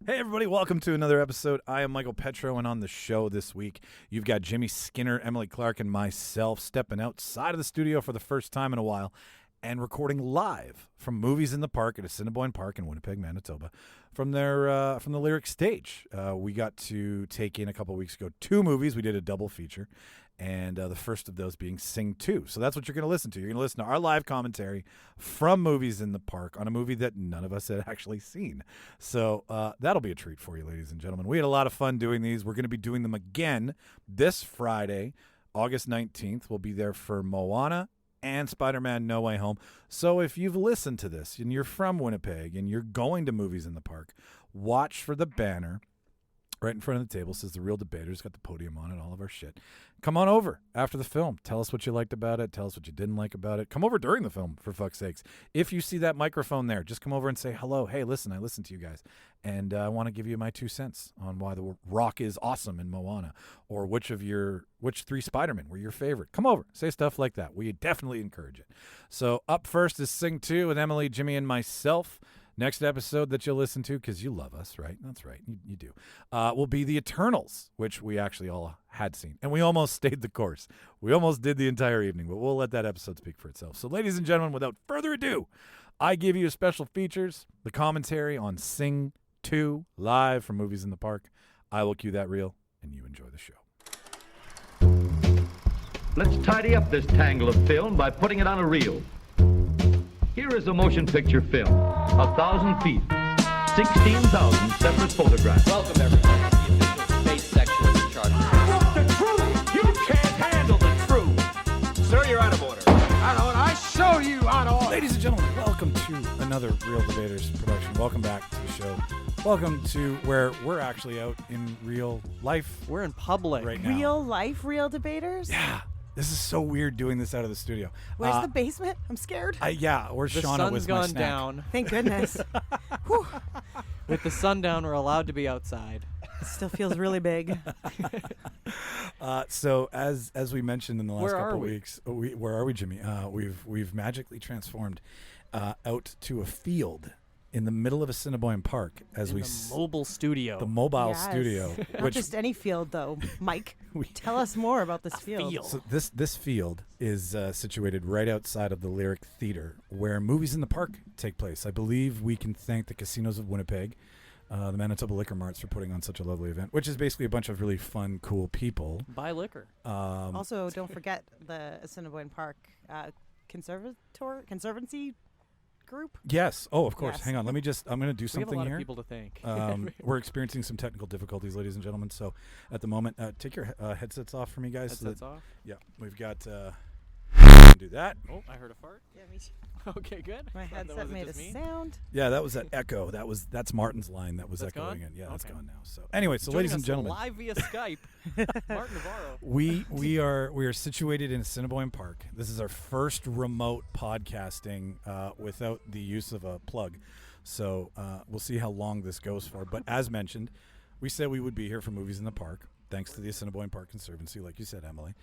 Hey everybody, welcome to another episode. I am Michael Petrow, and on the show this week, you've got Jimmy Skinner, Emily Clarke, and myself stepping outside of the studio for the first time in a while and recording live from Movies in the Park at Assiniboine Park in Winnipeg, Manitoba, from the Lyric stage. We got to take in a couple weeks ago 2 movies. We did a double feature, and the first of those being Sing 2. So that's what you're going to listen to. You're going to listen to our live commentary from Movies in the Park on a movie that none of us had actually seen. So that'll be a treat for you, ladies and gentlemen. We had a lot of fun doing these. We're going to be doing them again this Friday, August 19th. We'll be there for Moana and Spiderman No Way Home. So if you've listened to this and you're from Winnipeg and you're going to Movies in the Park, watch for the banner right in front of the table. It says The Real Debaters. Got the podium on it, all of our shit. Come on over after the film. Tell us what you liked about it. Tell us what you didn't like about it. Come over during the film, for fuck's sakes. If you see that microphone there, just come over and say hello. Hey, listen, I listened to you guys, and I want to give you my 2 cents on why the rock is awesome in Moana, or which 3 Spider-Men were your favorite. Come over. Say stuff like that. We definitely encourage it. So up first is Sing 2 with Emily, Jimmy, and myself. Next episode that you'll listen to, because you love us, right? That's right, you do, will be The Eternals, which we actually all had seen. And we almost stayed the course. We almost did the entire evening, but we'll let that episode speak for itself. So ladies and gentlemen, without further ado, I give you special features, the commentary on Sing 2, live from Movies in the Park. I will cue that reel, and you enjoy the show. Let's tidy up this tangle of film by putting it on a reel. Here is a motion picture film, 1,000 feet, 16,000 separate photographs. Welcome, everybody, to the official space section of the charter. What's the truth? You can't handle the truth. Sir, you're out of order. Out of order. I show you out of order. Ladies and gentlemen, welcome to another Real Debaters production. Welcome back to the show. Welcome to where we're actually out in real life. We're in public right now. Real life, real debaters? Yeah. This is so weird doing this out of the studio. Where's the basement? I'm scared. Where's The Shauna sun's with my gone snack? down. Thank goodness. Whew. With the sun down, we're allowed to be outside. It still feels really big. So as we mentioned in the last Where couple are we? weeks, where are we, Jimmy? We've magically transformed out to a field in the middle of Assiniboine Park as In we the mobile studio. the mobile Yes. studio, Not which just any field, though. Mike, tell us more about this field. so this field is situated right outside of the Lyric Theater, where Movies in the Park take place. I believe we can thank the casinos of Winnipeg, the Manitoba Liquor Marts, for putting on such a lovely event, which is basically a bunch of really fun, cool people. Buy liquor. Also, don't forget the Assiniboine Park Conservancy group. Yes. Oh, of course. Yes. Hang on. I'm going to do We have a something lot here. of people to thank. We're experiencing some technical difficulties, ladies and gentlemen. So at the moment, take your headsets off for me, guys. Headsets off. Yeah, we've got. Do that. Oh, I heard a fart. Yeah, me too. Okay, good. My That headset wasn't made a just me. sound. Yeah, that was that echo. That's Martin's line that was That's echoing gone? in. Yeah, that's Okay. gone now. So anyway, so Joining ladies us and gentlemen, live via Skype, Martin Navarro. we are situated in Assiniboine Park. This is our first remote podcasting without the use of a plug. So we'll see how long this goes for. But as mentioned, we said we would be here for Movies in the Park, thanks to the Assiniboine Park Conservancy, like you said, Emily,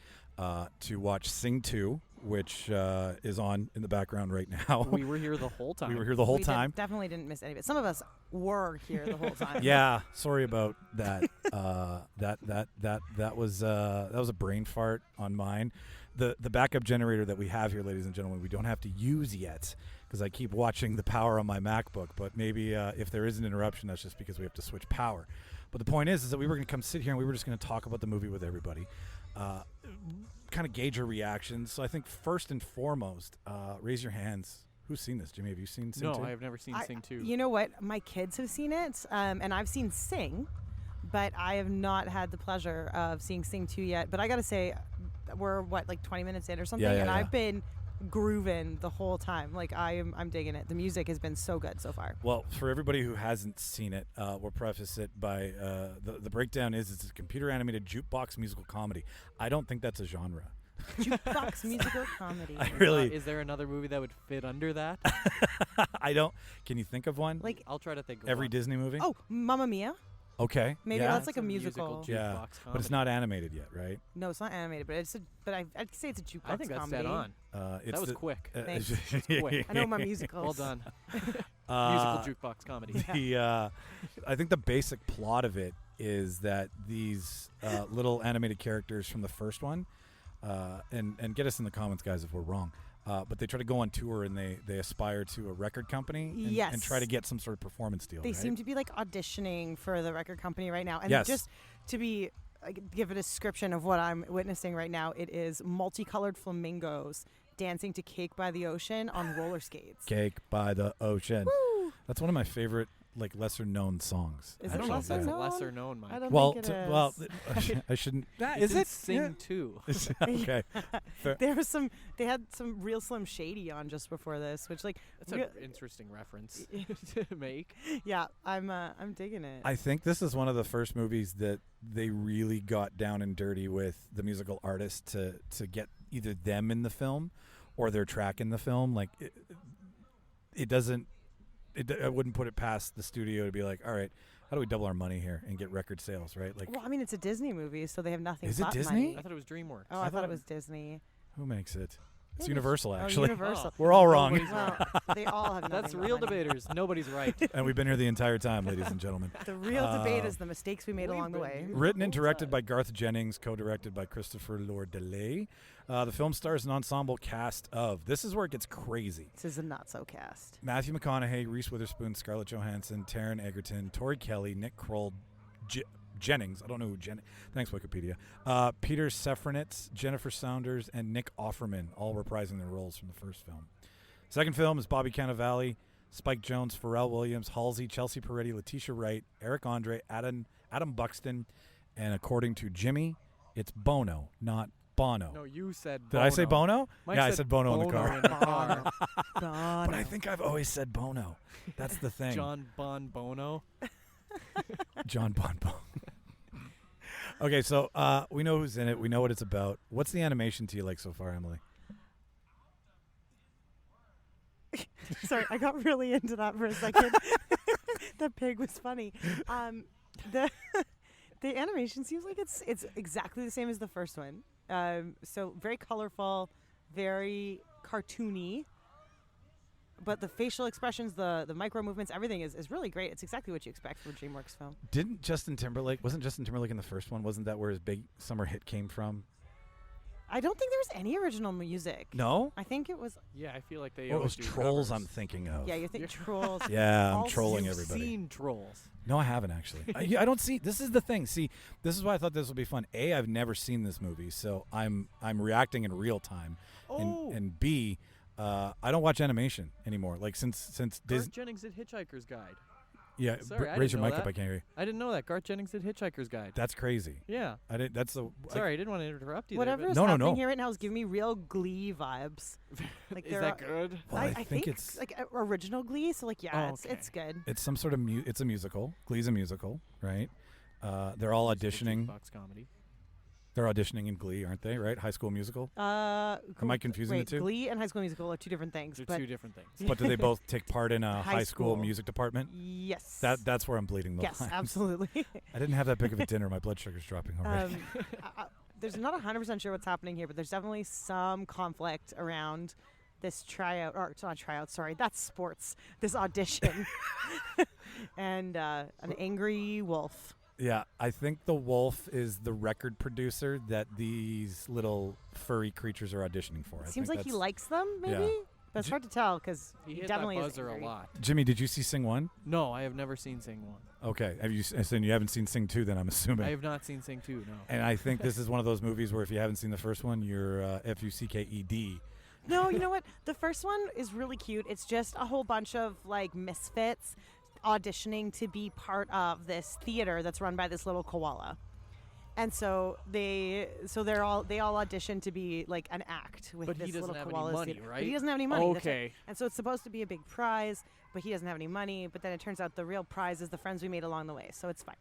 to watch Sing 2, which is on in the background right now. We were here the whole time. We were here the whole We time. definitely didn't miss any of it. Some of us were here the whole time. Yeah, sorry about that. That was a brain fart on mine. The backup generator that we have here, ladies and gentlemen, we don't have to use yet because I keep watching the power on my MacBook. But maybe if there is an interruption, that's just because we have to switch power. But the point is that we were going to come sit here and we were just going to talk about the movie with everybody, kind of gauge our reactions. So I think first and foremost, raise your hands. Who's seen this? Jimmy, have you seen Sing 2? No, I have never seen Sing 2. You know what? My kids have seen it, and I've seen Sing, but I have not had the pleasure of seeing Sing 2 yet. But I got to say, we're, like 20 minutes in or something, and I've been grooving the whole time. Like, I'm digging it. The music has been so good so far. Well, for everybody who hasn't seen it, we'll preface it by the breakdown is it's a computer-animated jukebox musical comedy. I don't think that's a genre. Jukebox musical comedy. I really... Is there another movie that would fit under that? I don't... Can you think of one? Like, I'll try to think of Every one. Disney movie? oh, Mamma Mia. Okay. Maybe yeah. that's like a musical musical. Yeah, jukebox but it's comedy. not animated yet, right? No, it's not animated, but I'd say it's a jukebox I think that's comedy. dead on. It's That was the- quick. Thanks. quick. I know my musicals. Well done. Uh, Musical jukebox comedy. the I think the basic plot of it is that these little animated characters from the first one, and get us in the comments, guys, if we're wrong. But they try to go on tour and they aspire to a record company and, Yes. and try to get some sort of performance deal. They right? seem to be like auditioning for the record company right now. And Yes. just to be give a description of what I'm witnessing right now, it is multicolored flamingos dancing to Cake by the Ocean on roller skates. Cake by the Ocean. Woo! That's one of my favorite like lesser known songs. Is I it don't know if lesser that's known? lesser known, Mike. I don't Well, think it is. well, I shouldn't. It's Is in it? Sing Yeah. 2. Okay. Fair. There was some. They had some Real Slim Shady on just before this, which like, That's real- an interesting reference to make. yeah, I'm digging it. I think this is one of the first movies that they really got down and dirty with the musical artist to get either them in the film or their track in the film. Like it doesn't. I wouldn't put it past the studio to be like, all right, how do we double our money here and get record sales, right? Like, well, I mean, it's a Disney movie, so they have nothing. Is it but Disney? money. I thought it was DreamWorks. Oh, I thought it was Disney. who makes it? It's Maybe Universal, Oh, actually. Universal. We're all wrong. Nobody's Well, they all have nothing. That's but real money. debaters. Nobody's right. And we've been here the entire time, ladies and gentlemen. The real debate is the mistakes we made along the way. Written and directed by Garth Jennings, co-directed by Christopher Lord-Delay. The film stars an ensemble cast of, this is where it gets crazy, This is a not-so-cast. Matthew McConaughey, Reese Witherspoon, Scarlett Johansson, Taron Egerton, Tori Kelly, Nick Kroll, Jennings, I don't know who thanks Wikipedia, Peter Safranitz, Jennifer Saunders, and Nick Offerman, all reprising their roles from the first film. Second film is Bobby Cannavale, Spike Jonze, Pharrell Williams, Halsey, Chelsea Peretti, Letitia Wright, Eric Andre, Adam Buxton, and according to Jimmy, it's Bono, not Bono. No, you said Did I say Bono? Mike Yeah, I said said Bono in the car. in the car. Bono. But I think I've always said Bono. That's the thing. John Bon Bono. John Bonbon. Okay, so we know who's in it. We know what it's about. What's the animation to you like so far, Emily? Sorry, I got really into that for a second. The pig was funny. The the animation seems like it's exactly the same as the first one. So very colorful, very cartoony. But the facial expressions, the micro movements, everything is really great. It's exactly what you expect from a DreamWorks film. Wasn't Justin Timberlake in the first one? Wasn't that where his big summer hit came from? I don't think there was any original music. No? I think it was. Yeah, I feel like they Or it always was do Trolls covers. I'm thinking of. Yeah, you think Trolls. Yeah, I'm Also, trolling You've everybody. seen Trolls. No, I haven't actually. I don't see. This is the thing. See, this is why I thought this would be fun. A, I've never seen this movie, so I'm reacting in real time. Oh. And B, I don't watch animation anymore. Like since Garth Disney. Jennings did Hitchhiker's Guide. Yeah, Sorry, I raise your didn't know mic up. that. I can't hear you. I didn't know that. Garth Jennings did Hitchhiker's Guide. That's crazy. Yeah. I didn't. That's the. Sorry, I didn't want to interrupt you. Whatever there, is No, no, happening no. here right now is giving me real Glee vibes. Like but is there that are- good? Well, I think it's like original Glee. So like yeah, Oh, it's good. it's some sort of it's a musical. Glee's a musical, right? They're all auditioning. Jukebox comedy. They're auditioning in Glee, aren't they? Right? High School Musical. Am I confusing the two? Glee and High School Musical are two different things. They're but two different things. But do they both take part in a High high school school. music department? yes, That's where I'm bleeding the yes, lines. absolutely. I didn't have that big of a dinner. My blood sugar's dropping already. There's not 100% sure what's happening here, but there's definitely some conflict around this tryout, or it's not a tryout, sorry, that's sports, this audition. And an angry wolf. Yeah, I think the wolf is the record producer that these little furry creatures are auditioning for. I Seems think like he that's- likes them, maybe? Yeah. But it's J- hard to tell because He he hit definitely that is buzzer a angry. lot. Jimmy, did you see Sing 1? No, I have never seen Sing 1. Okay. Have you you haven't seen Sing 2 then, I'm assuming. I have not seen Sing 2, no. And I think this is one of those movies where if you haven't seen the first one, you're Fucked. No, you know what? The first one is really cute. It's just a whole bunch of like misfits auditioning to be part of this theater that's run by this little koala. And so they all audition to be like an act with But this he doesn't little have any koala's money, theater. right? But he doesn't have any money. that's right. Okay. And so it's supposed to be a big prize, but he doesn't have any money. But then it turns out the real prize is the friends we made along the way. So it's fine.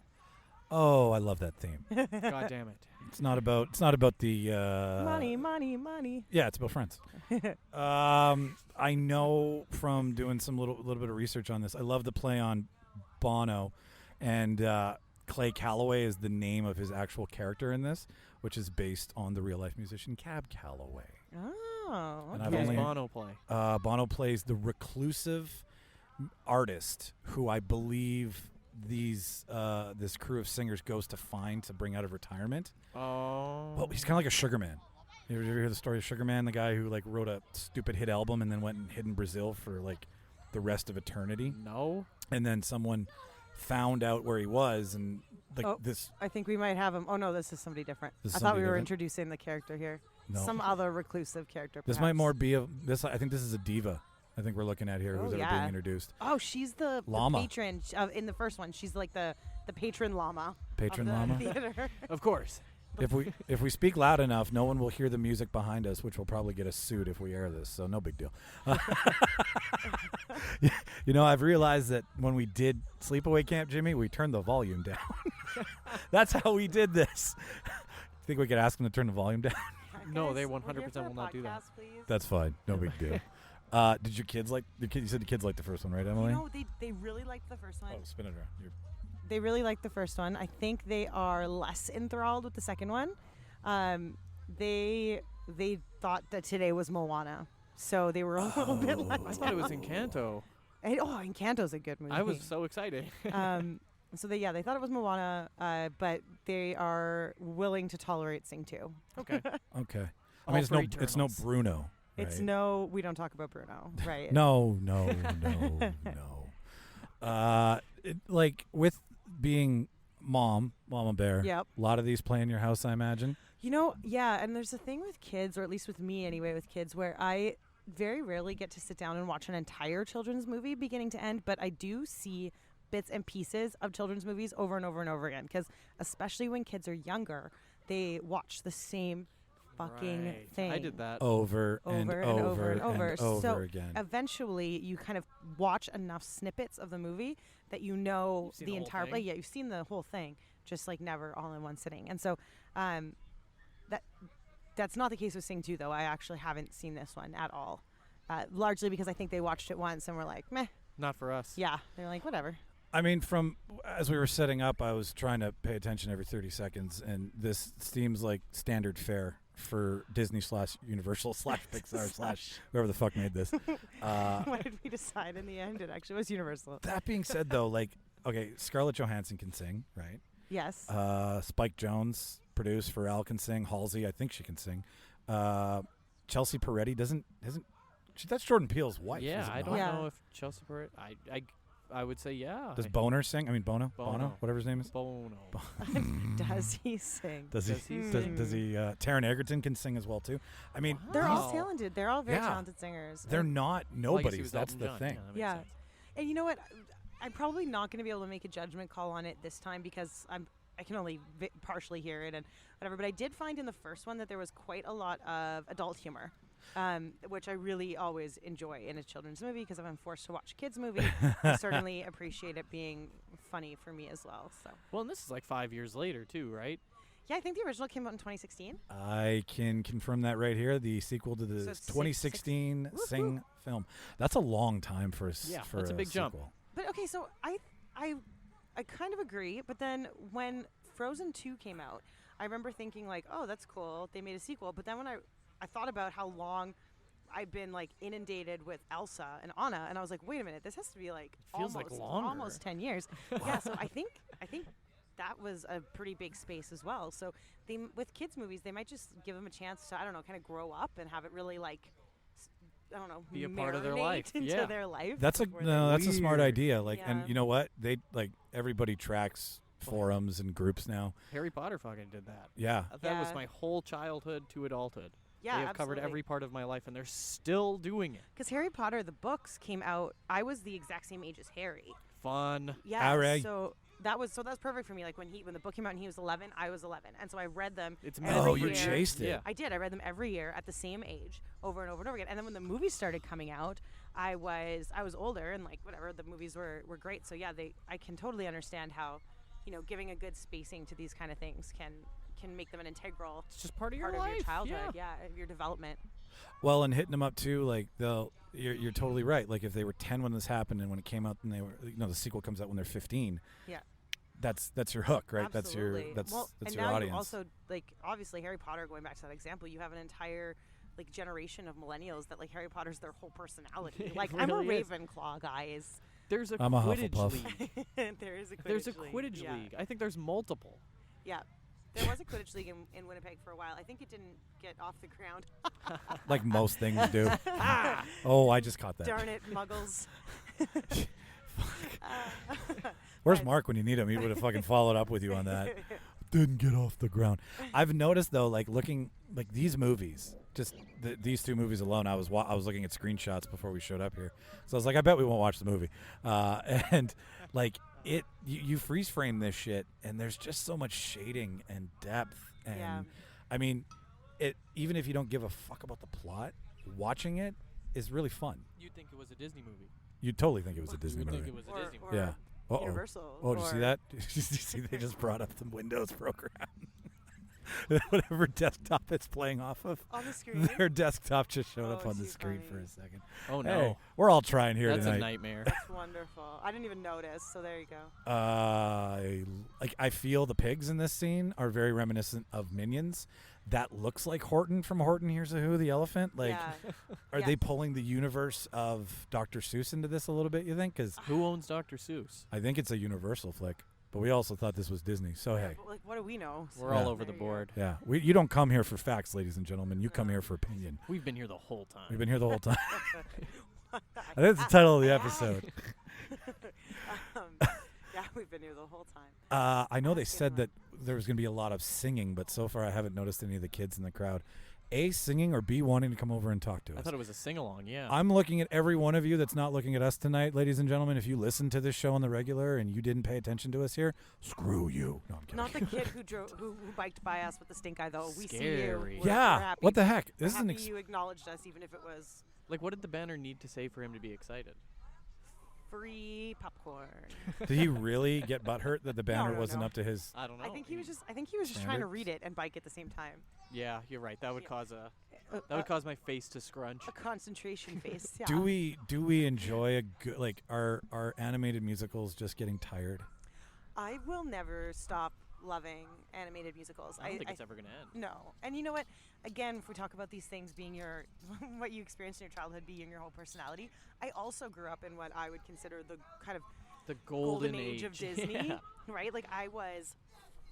Oh, I love that theme. God damn it. It's not about the Money, money, money. Yeah, it's about friends. I know from doing some little bit of research on this. I love the play on Bono, and Clay Calloway is the name of his actual character in this, which is based on the real-life musician Cab Calloway. Oh, And okay. I've Who does only- Bono play? Bono plays the reclusive artist who I believe this crew of singers goes to find to bring out of retirement. Oh. Well, he's kind of like a Sugar Man. You ever hear the story of Sugar Man, the guy who like wrote a stupid hit album and then went and hid in Brazil for like the rest of eternity? No. And then someone found out where he was, and like this. I think we might have him. Oh no, this is somebody different. This I is thought we somebody were different? introducing the character here. No. Some other reclusive character. This might more be a this. I think this is a diva. I think we're looking at here who's Oh, ever yeah. being introduced. Oh, she's the Llama. patron in the first one. She's like the patron llama. Patron of the llama? Theater. Of course. If we speak loud enough, no one will hear the music behind us, which will probably get us sued if we air this. So no big deal. You know, I've realized that when we did Sleepaway Camp, Jimmy, we turned the volume down. That's how we did this. Think we could ask them to turn the volume down? No, they Guys, we're here 100% for a will not do that. podcast, please. That's fine. No big deal. Did your kids like the kid? You said the kids liked the first one, right, Emily? You know, they really liked the first one. Oh, spin it around. They really liked the first one. I think they are less enthralled with the second one. They thought that today was Moana, so they were a little bit I less. thought it was Encanto. Encanto's a good movie. I was so excited. So they thought it was Moana, but they are willing to tolerate Sing 2. Okay. Okay. I All mean, for it's no Eternals. Bruno. It's right? no, we don't talk about Bruno, right? No. Like with being Mama Bear. Yep. A lot of these play in your house, I imagine. You know, yeah, and there's a thing with kids, or at least with me anyway, with kids, where I very rarely get to sit down and watch an entire children's movie beginning to end, but I do see bits and pieces of children's movies over and over and over again, because especially when kids are younger, they watch the same fucking Right. thing. I did that. Over and over so again. eventually you kind of watch enough snippets of the movie that you know You've seen the the whole entire thing? you've seen the whole thing, just like never all in one sitting. And so that's not the case with Sing 2, though. I actually haven't seen this one at all, largely because I think they watched it once and were like, meh. Not for us. Yeah, they're like, whatever. I mean, as we were setting up, I was trying to pay attention every 30 seconds, and this seems like standard fare for Disney / Universal / Pixar / whoever the fuck made this. What did we decide in the end? It actually was Universal. That being said, though, like, okay, Scarlett Johansson can sing, right? Yes. Spike Jonze produced. Pharrell can sing. Halsey, I think she can sing. Chelsea Peretti that's Jordan Peele's wife. Yeah, is it I not? don't Yeah. know if Chelsea Peretti. I would say yeah. Does Boner sing? I mean, Bono, whatever his name is. Bono. Does he sing? Does he? Does he Does he? Taron Egerton can sing as well too. I mean, They're all Wow. talented. They're all very Yeah. talented singers. they're And- not Well, I guess he nobodies. was That's Elton the John. thing. Yeah, that makes Yeah. sense. And you know what? I'm probably not going to be able to make a judgment call on it this time because I can only partially hear it and whatever. But I did find in the first one that there was quite a lot of adult humor, which I really always enjoy in a children's movie because if I'm forced to watch a kids movie, I certainly appreciate it being funny for me as well. So Well, and this is like 5 years later too, right? yeah, I think the original came out in 2016. I can confirm that right here. The sequel to the So it's 2016 Whoop, Sing film. That's a long time for a Yeah, for that's a big jump. sequel. But okay, so I kind of agree. But then when Frozen 2 came out, I remember thinking like, oh, that's cool. They made a sequel. But then when I thought about how long I've been like inundated with Elsa and Anna, and I was like, wait a minute, this has to be like Feels like longer. almost 10 years. Yeah, so I think that was a pretty big space as well. So with kids movies, they might just give them a chance to, I don't know, kind of grow up and have it really like, I don't know, Be a part of their marinate life. into Yeah. their life. That's a before they're that's a smart weird. idea. Like, Yeah. and you know what? They like everybody tracks forums and groups now. Harry Potter fucking did that. Yeah. That was Yeah. my whole childhood to adulthood. Yeah, They have covered every part of my life, and they're still doing it. Because Harry Potter, the books came out. I was the exact same age as Harry. Fun. Yeah. Alright. So that's perfect for me. Like when the book came out and he was 11, I was 11, and so I read them. It's every Oh, you year. chased it. Yeah. I did. I read them every year at the same age, over and over and over again. And then when the movies started coming out, I was older and like whatever. The movies were great. So yeah, I can totally understand how, giving a good spacing to these kind of things can make them an integral It's just part of your part life. of your childhood. Yeah. Yeah, your development. Well, and hitting them up too, like you're totally right. Like if they were 10 when this happened, and when it came out, and they were, the sequel comes out when they're 15. Yeah. that's your hook, right? Absolutely. That's well, that's and your now audience. You also obviously Harry Potter. Going back to that example, you have an entire generation of millennials that Harry Potter's their whole personality. It I'm a really is. Ravenclaw, guys. There's a I'm a Quidditch Hufflepuff. league. There is a Quidditch There's a league. Quidditch Yeah. league. I think there's multiple. Yeah. There was a Quidditch league in Winnipeg for a while. I think it didn't get off the ground. Like most things do. Oh, I just caught that. Darn it, muggles. Where's but- Mark when you need him? He would have fucking followed up with you on that. Didn't get off the ground. I've noticed though, looking these movies, just these two movies alone. I was looking at screenshots before we showed up here, so I was like, I bet we won't watch the movie. And you freeze frame this shit, and there's just so much shading and depth. And Yeah. I mean, even if you don't give a fuck about the plot, watching it is really fun. You'd think it was a Disney movie. You'd totally think it was a Disney You would movie. think it was a Or- Disney or- movie. Yeah. Uh-oh. Universal. Oh, did you see or- that? Did you see they just brought up the Windows program? Whatever desktop it's playing off of. On the screen. Their desktop just showed Oh, up on the too screen funny. for a second. Oh Hey, no, we're all trying here that's tonight. a nightmare. That's wonderful. I didn't even notice, so there you go. I feel the pigs in this scene are very reminiscent of Minions. That looks like Horton from Horton Hears a Who, the elephant. Yeah. Are Yeah. they pulling the universe of Dr. Seuss into this a little bit, you think? Because Who owns Dr. Seuss? I think it's a Universal flick. But we also thought this was Disney. So, hey. But, what do we know? We're Yeah. all over the There you go. board. Yeah, you don't come here for facts, ladies and gentlemen. You come here for opinion. We've been here the whole time. We've been here the whole time. I think that's the title of the episode. Yeah, we've been here the whole time. I know they said that there was going to be a lot of singing, but so far I haven't noticed any of the kids in the crowd. A, singing, or B, wanting to come over and talk to I us. thought it was a sing-along, yeah. I'm looking at every one of you that's not looking at us tonight, ladies and gentlemen. If you listen to this show on the regular and you didn't pay attention to us here, screw you. No, I'm kidding. Not the kid who biked by us with the stink eye, though. We see Scary. you. We're Yeah, happy. what the heck? We're This is an happy you acknowledged us, even if it was Like, what did the banner need to say for him to be excited? free popcorn. Did he really get butthurt that the banner no, wasn't no. up to his? I don't know. I think he was just trying to Standards? read it and bike at the same time. Yeah, you're right. That would Yeah. cause A, that would cause my face to scrunch. a concentration face. Yeah. Do we enjoy a good are animated musicals just getting tired? I will never stop loving animated musicals. I don't think it's ever gonna end. No. And you know what? Again, if we talk about these things being your what you experienced in your childhood being your whole personality, I also grew up in what I would consider the kind of The golden age of Disney, Yeah. right? Like I was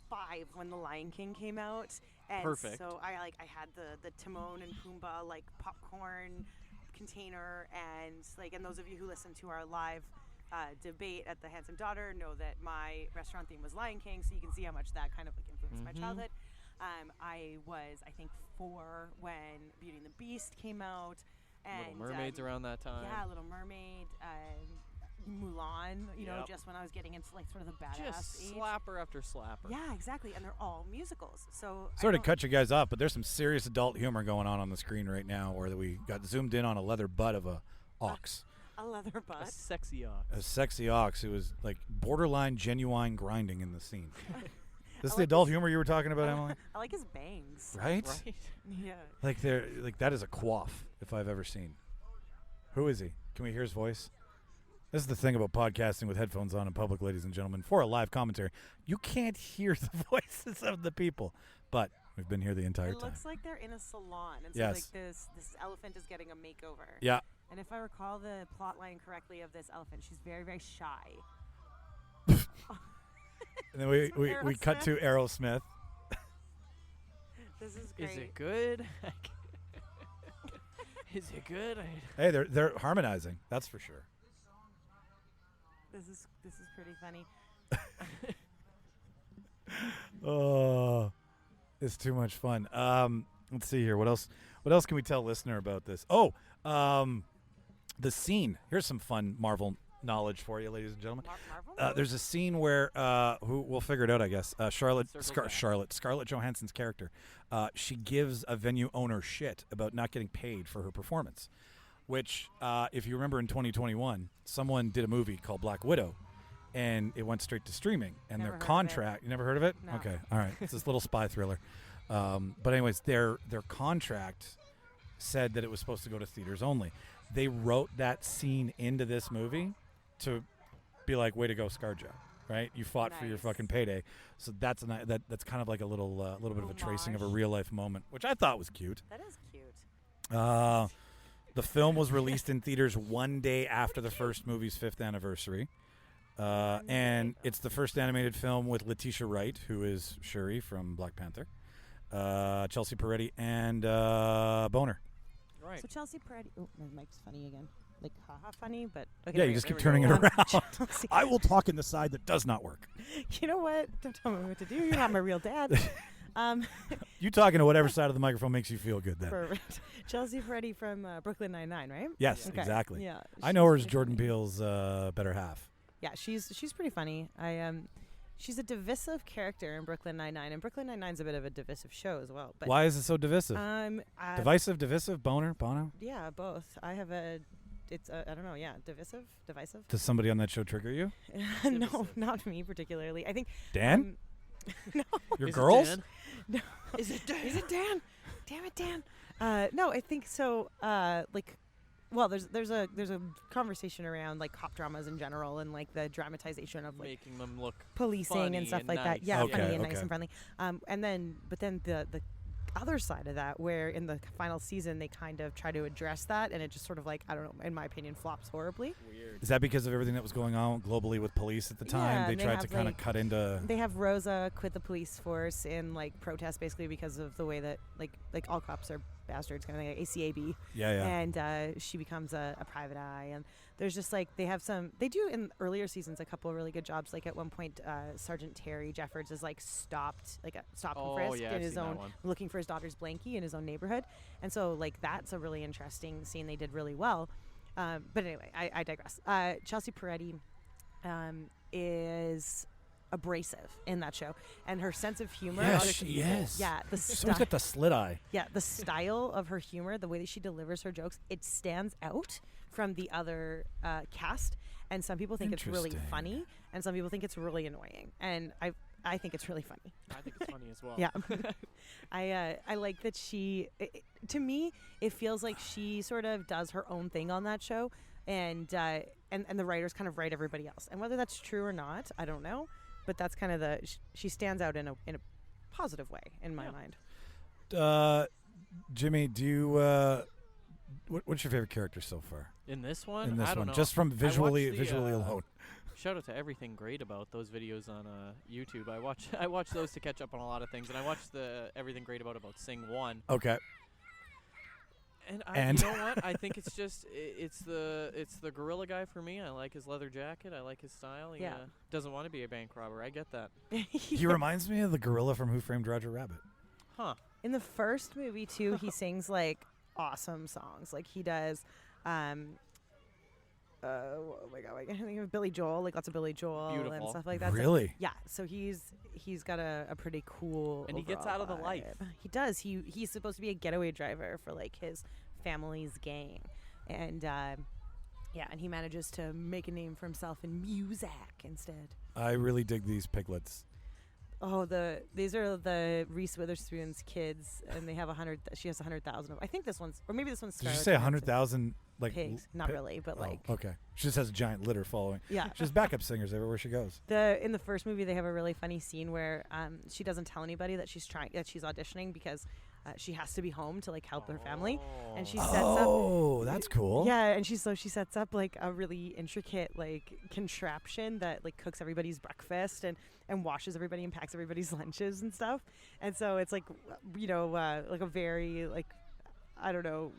5 when The Lion King came out, and Perfect. so I had the Timon and Pumbaa like popcorn container, and those of you who listen to our live debate at the Handsome Daughter know that my restaurant theme was Lion King, so you can see how much that kind of influenced my childhood. I was, I think, 4 when Beauty and the Beast came out, and Little Mermaids around that time. yeah, Little Mermaid, Mulan. You know, Yep. just when I was getting into sort of the badass Just age. slapper after slapper. Yeah, exactly, and they're all musicals. So I Sorry to don't- cut you guys off, but there's some serious adult humor going on the screen right now, where we got zoomed in on a leather butt of a ox, a leather A butt. sexy ox. a sexy ox who was like borderline genuine grinding in the scene. This is I the like adult this- humor you were talking about, Emily, I like his bangs. right? Right? Yeah. Like that is a quaff if I've ever seen. Who is he? Can we hear his voice? This is the thing about podcasting with headphones on in public, ladies and gentlemen. For a live commentary, you can't hear the voices of the people, but we've been here the entire It time. looks like they're in a salon, and so Yes. this elephant is getting a makeover. Yeah. And if I recall the plot line correctly of this elephant, she's very, very shy. And then we From cut to Aerosmith. This is great. Is it good? Is it good? Hey, they're harmonizing. That's for sure. This is pretty funny. Oh, it's too much fun. Let's see here. What else can we tell listener about this? Oh, the scene. Here's some fun Marvel knowledge for you, ladies and gentlemen. Marvel? There's a scene where we'll figure it out, I guess. Scarlett Johansson's character. She gives a venue owner shit about not getting paid for her performance. Which, if you remember, in 2021, someone did a movie called Black Widow, and it went straight to streaming. And Never their heard of it. contract, you never heard of it? No. Okay, all right. It's this little spy thriller. But anyways, their contract said that it was supposed to go to theaters only. They wrote that scene into this movie to be like, way to go, ScarJo, right? You fought for your Nice. fucking payday. So that's that's kind of like a little bit of a tracing of a real life moment, which I thought was cute. That is cute. The film was released in theaters one day after the first movie's 5th anniversary. And it's the first animated film with Letitia Wright, who is Shuri from Black Panther, Chelsea Peretti, and Boner. Right. So Chelsea Peretti. Oh, my mic's funny again. Like haha funny, but okay. Yeah, there you we just go. keep turning it Um, around. Chelsea- I will talk in the side that does not work. You know what? Don't tell me what to do. You're not my real dad. You talking to whatever side of the microphone makes you feel good then. Perfect. Chelsea Peretti from Brooklyn Nine-Nine, right? Yes, Okay. exactly. Yeah. I know her she's as pretty Jordan funny. Peele's better half. Yeah, she's pretty funny. She's a divisive character in Brooklyn Nine-Nine, and Brooklyn Nine-Nine's a bit of a divisive show as well. But Why is it so divisive? Divisive, boner, bono? Yeah, both. I have it's I don't know. Yeah, divisive. Does somebody on that show trigger you? No, not me particularly. I think Dan? no. Your Is it girls? Dan? No. Is it Dan? Damn it, Dan. No, I think so. Well, there's a conversation around like cop dramas in general and like the dramatization of like Making them look policing funny and stuff and like nice. that. Yeah, Okay, funny and nice okay. and friendly. But then the other side of that, where in the final season they kind of try to address that, and it just sort of like, I don't know, in my opinion, flops horribly. weird. Is that because of everything that was going on globally with police at the time? Yeah, They they tried to have, kind of like- cut into. They have Rosa quit the police force in like protest, basically because of the way that like all cops are bastards, kind of like ACAB. Yeah, yeah. And she becomes a private eye, and there's just like they do in earlier seasons a couple of really good jobs. Like at one point, Sergeant Terry Jeffords is like stopped and Oh, frisked yeah, in I've his seen that own, one. looking for his daughter's blankie in his own neighborhood, and so like that's a really interesting scene. They did really well. But anyway, I digress. Chelsea Peretti is abrasive in that show, and her sense of humor. Yes, she is. Yeah, the She's always got the slit eye. yeah, the style of her humor, the way that she delivers her jokes, it stands out from the other cast. And some people think it's really Interesting. funny, and some people think it's really annoying. And I think it's really funny. I think it's funny as well. Yeah, I like that she. To me, it feels like she sort of does her own thing on that show, and the writers kind of write everybody else. And whether that's true or not, I don't know. But that's kind of she stands out in a positive way in my mind. Jimmy, do you what's your favorite character so far In this one, in this I don't one? know. Just from I watched visually the, alone. Shout out to Everything Great About those videos on YouTube. I watch those to catch up on a lot of things, and I watched the Everything Great About Sing 1. Okay. And you know what? I think it's just it's the gorilla guy for me. I like his leather jacket. I like his style. He Yeah. doesn't want to be a bank robber. I get that. He reminds me of the gorilla from Who Framed Roger Rabbit. Huh. In the first movie too, he sings like awesome songs. Like he does. Oh my god, I can't think of Billy Joel, like lots of Billy Joel and Beautiful. stuff like that. So, Really? yeah, so he's got a pretty cool. And he gets overall out of the life. vibe. He does. He's supposed to be a getaway driver for like his family's gang, and and he manages to make a name for himself in music instead. I really dig these piglets. Oh, these are the Reese Witherspoon's kids, and they have 100. She has 100,000 of them. I think this one's, or maybe this one's. Did you Scarlett say Johansson. 100,000 like pigs? Not pi- really, but Oh, like okay. She just has a giant litter following. yeah. She has backup singers everywhere she goes. In the first movie, they have a really funny scene where she doesn't tell anybody that she's auditioning because she has to be home to like help her family, and she sets up. Oh, that's cool. Yeah, and she sets up like a really intricate like contraption that like cooks everybody's breakfast and washes everybody and packs everybody's lunches and stuff. And so it's like like a very like I don't know,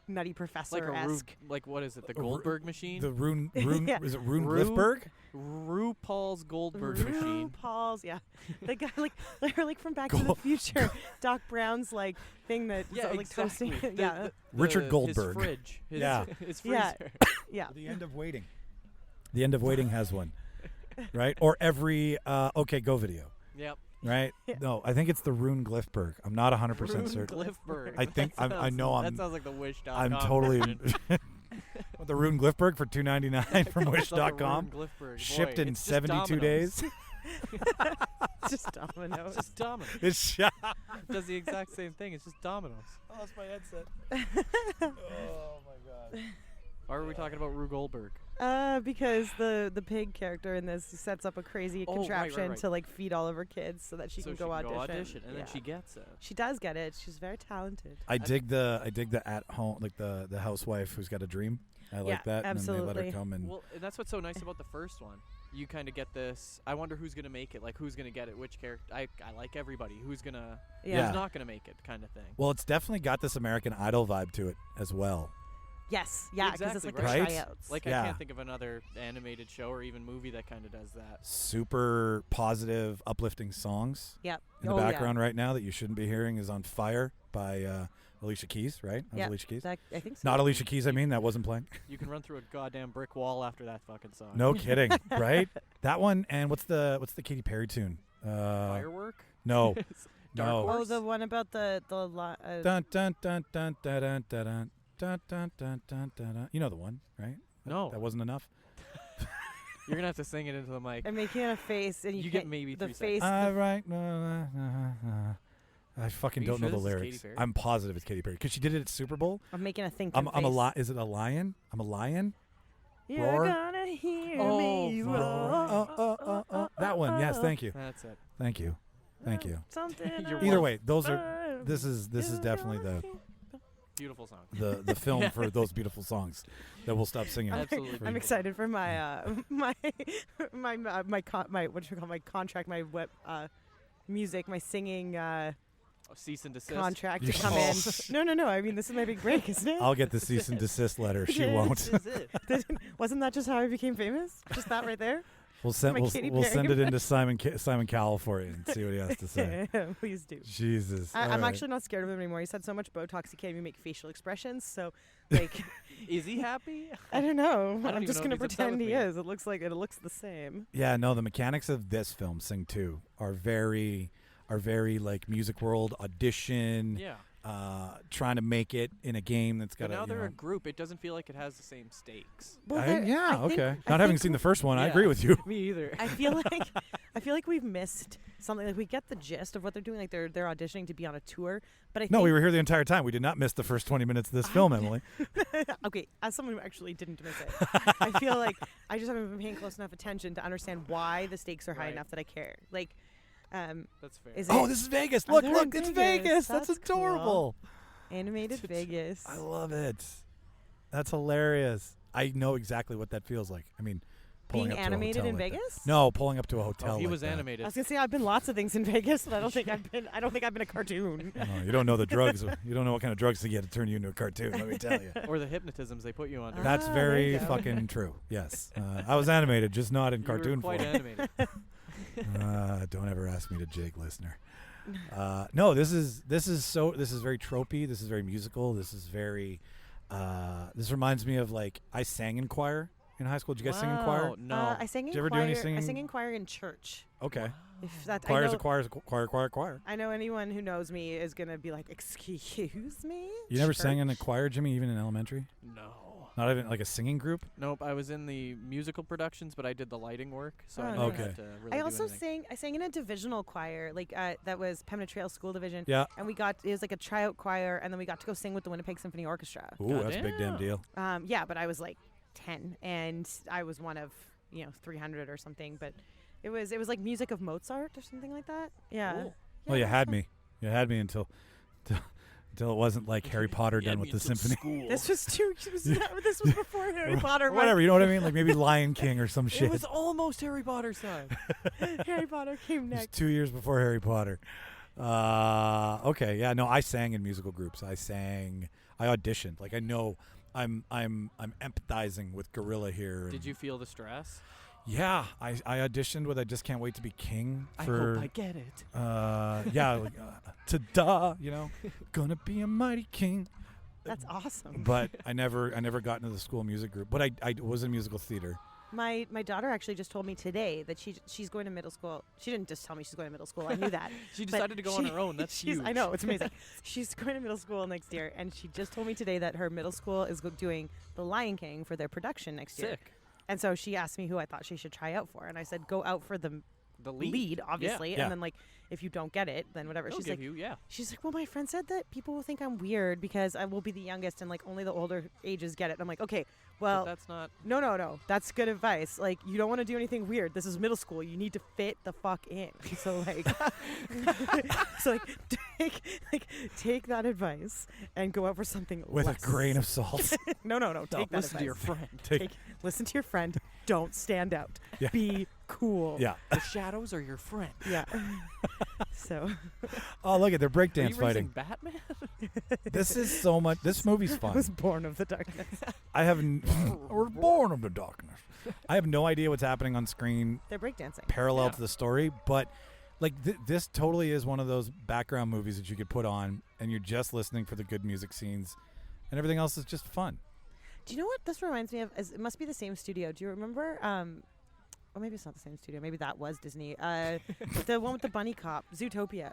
Nutty Professor-esque. Like what is it? The Goldberg machine? The Rune Yeah. is it Rune Rue- Glifberg? RuPaul's Goldberg machine. RuPaul's, yeah. The guy like from Back to the Future, Doc Brown's like thing that Yeah, like exactly. toasting. The- Yeah, Richard his Goldberg. fridge. His, Yeah. his Yeah. freezer. yeah. The End of Waiting. The End of Waiting has one, right? Or every OK Go video, Yep. right? Yeah. No, I think it's the Rune Glifberg. I'm not 100% certain. Glifberg. I think That I know That I'm sounds like the Wish.com. I'm totally version. the Rune Glifberg for $2.99 from Calls itself the Wish.com. Rune Glifberg. Shipped Boy, in it's just 72 Domino's. days. It's just Domino's. It's just Domino's. It's shot. It does the exact same thing. It's just Domino's. I lost my headset. Oh my god. Why were we talking about Rue Goldberg? Because the pig character in this sets up a crazy Oh, right, contraption right. to like feed all of her kids so that she So can go audition. and then Yeah. she gets it. She does get it. She's very talented. I dig the at home, like the housewife who's got a dream. I like that. And then they let absolutely. her come and Well, and that's what's so nice about the first one. You kind of get this. I wonder who's gonna make it. Like who's gonna get it? Which character? I like everybody. Who's gonna? Yeah. Who's not gonna make it? Kind of thing. well, it's definitely got this American Idol vibe to it as well. Yes. Yeah. Because it's Exactly, like right? the tryouts. Like Yeah. I can't think of another animated show or even movie that kind of does that. Super positive, uplifting songs Yep. in the background right now that you shouldn't be hearing is "On Fire" by Alicia Keys, right? That was Yeah. Alicia Keys. I think so. Not Alicia Keys, I mean, that wasn't playing. You can run through a goddamn brick wall after that fucking song. No kidding, right? That one, and what's the Katy Perry tune? Firework. No, Dark no. Horse? Oh, the one about the Dun dun dun dun dun dun dun dun dun dun dun dun. You know the one, right? No. That wasn't enough. You're gonna have to sing it into the mic. I'm making a face, and you You get can't- maybe the 3 face. seconds. Right. I fucking Are you don't know sure the this is lyrics. Katy Perry? I'm positive it's Katy Perry because she did it at Super Bowl. I'm making a thinking I'm a face. Is it a lion? I'm a lion. You're Roar. gonna hear Oh, me roar. roar. That one. Yes. Thank you. That's it. Thank you. Thank you. Something You're Either welcome. way, those are. This is definitely Beautiful song. the film for those beautiful songs that we'll stop singing. Absolutely. I'm beautiful. excited for my my contract, my music, my singing Cease and desist. contract You to come in. No. I mean, this is my big break, isn't it? I'll get the cease and desist letter. She Yeah. won't. This is it. Wasn't that just how I became famous? Just that right there? We'll send My Katy we'll Perry send it into Simon Cowell for you and see what he has to say. Please do. Jesus. I'm All right. actually not scared of him anymore. He's had so much Botox, he can't even make facial expressions. So, like, Is he happy? I don't know. I don't I'm even just know gonna if he's upset pretend with he me. is. It looks the same. Yeah, no, the mechanics of this film, Sing 2, are very like Music World audition, Yeah. trying to make it in a game that's got But now a, you they're know, a group. It doesn't feel like it has the same stakes. Well, yeah, I think- okay. I Not having think seen the first one, I Yeah. agree with you. Me either. I feel like we've missed something. Like we get the gist of what they're doing. Like they're auditioning to be on a tour. But I No, think, we were here the entire time. We did not miss the first 20 minutes of this film, Emily. okay, as someone who actually didn't miss it, I feel like I just haven't been paying close enough attention to understand why the stakes are high Right. enough that I care. Like, That's fair. is Oh, it this is Vegas. Oh, Look, they're look, in it's Vegas. Vegas. That's That's cool. adorable. animated Vegas? I love it. That's hilarious. I know exactly what that feels like. I mean, pulling Being up animated to a hotel in like that. Vegas? No, pulling up to a hotel. Oh, he like was that. animated. I was gonna say I've been lots of things in Vegas, but I don't think I've been a cartoon. Oh, you don't know the drugs. You don't know what kind of drugs to get to turn you into a cartoon. Let me tell you. Or the hypnotisms they put you under. That's there very you go. fucking true. Yes, I was animated, just not in You were cartoon quite form. animated. Don't ever ask me to jig, listener. No, this is very tropey. This is very musical. This is very. This reminds me of like I sang in choir in high school. Did you guys sing in choir? Wow, No. I sang in Did you ever do choir. any I singing? sang in choir in church. Okay. If that Choir I is know, a choir is a choir. I know anyone who knows me is gonna be like, "Excuse me." You never sang in a Church? choir, Jimmy, even in elementary? No. Not even like a singing group? Nope. I was in the musical productions, but I did the lighting work, so I Oh, never nice. had to really I do also anything. I sang in a divisional choir, like that was Pembina Trail School Division, Yeah. and it was like a tryout choir, and then we got to go sing with the Winnipeg Symphony Orchestra. Ooh, that's a big damn Goddamn. deal. Yeah, but I was like 10, and I was one of 300 or something, but it was like music of Mozart or something like that. Yeah. Cool. Yeah, Well, you it was had fun. me. You had me until it wasn't like Harry Potter done with the symphony. This was too. This was before Harry Potter. Or whatever, you know what I mean? Like maybe Lion King or some shit. It was almost Harry Potter's time. Harry Potter came It was next. 2 years before Harry Potter. Okay, yeah, no, I sang in musical groups. I auditioned. Like I know I'm empathizing with Gorilla here. Did and- you feel the stress? Yeah, I auditioned with I Just Can't Wait to Be King I for hope I get it. yeah, like, ta-da, gonna be a mighty king. That's awesome. But I never got into the school music group. But I was in musical theater. My daughter actually just told me today that she's going to middle school. She didn't just tell me she's going to middle school. I knew that. She But decided to go on her own. That's she's- huge. I know, it's amazing. She's going to middle school next year, and she just told me today that her middle school is doing The Lion King for their production next year. Sick. And so she asked me who I thought she should try out for, and I said go out for the The lead, obviously, Yeah. and then like if you don't get it, then whatever. They'll She's give like, you, yeah. she's like, well, my friend said that people will think I'm weird because I will be the youngest and like only the older ages get it. And I'm like, okay, Well, But that's not. No. That's good advice. Like, you don't want to do anything weird. This is middle school. You need to fit the fuck in. So like, take that advice and go out for something With less. a grain of salt. No. Take that Listen to your advice. friend. Listen to your friend. Don't stand out. Yeah. Be cool. Yeah. The shadows are your friend. Yeah. So. Oh, look at they're Are you breakdance fighting. Batman? This is so much. This movie's I fun. was born of the darkness. I have. We're born of the darkness. I have no idea what's happening on screen They're breakdancing. parallel Yeah. to the story, but like this totally is one of those background movies that you could put on and you're just listening for the good music scenes, and everything else is just fun. Do you know what this reminds me of? It must be the same studio. Do you remember? Or maybe it's not the same studio. Maybe that was Disney. The one with the bunny cop, Zootopia.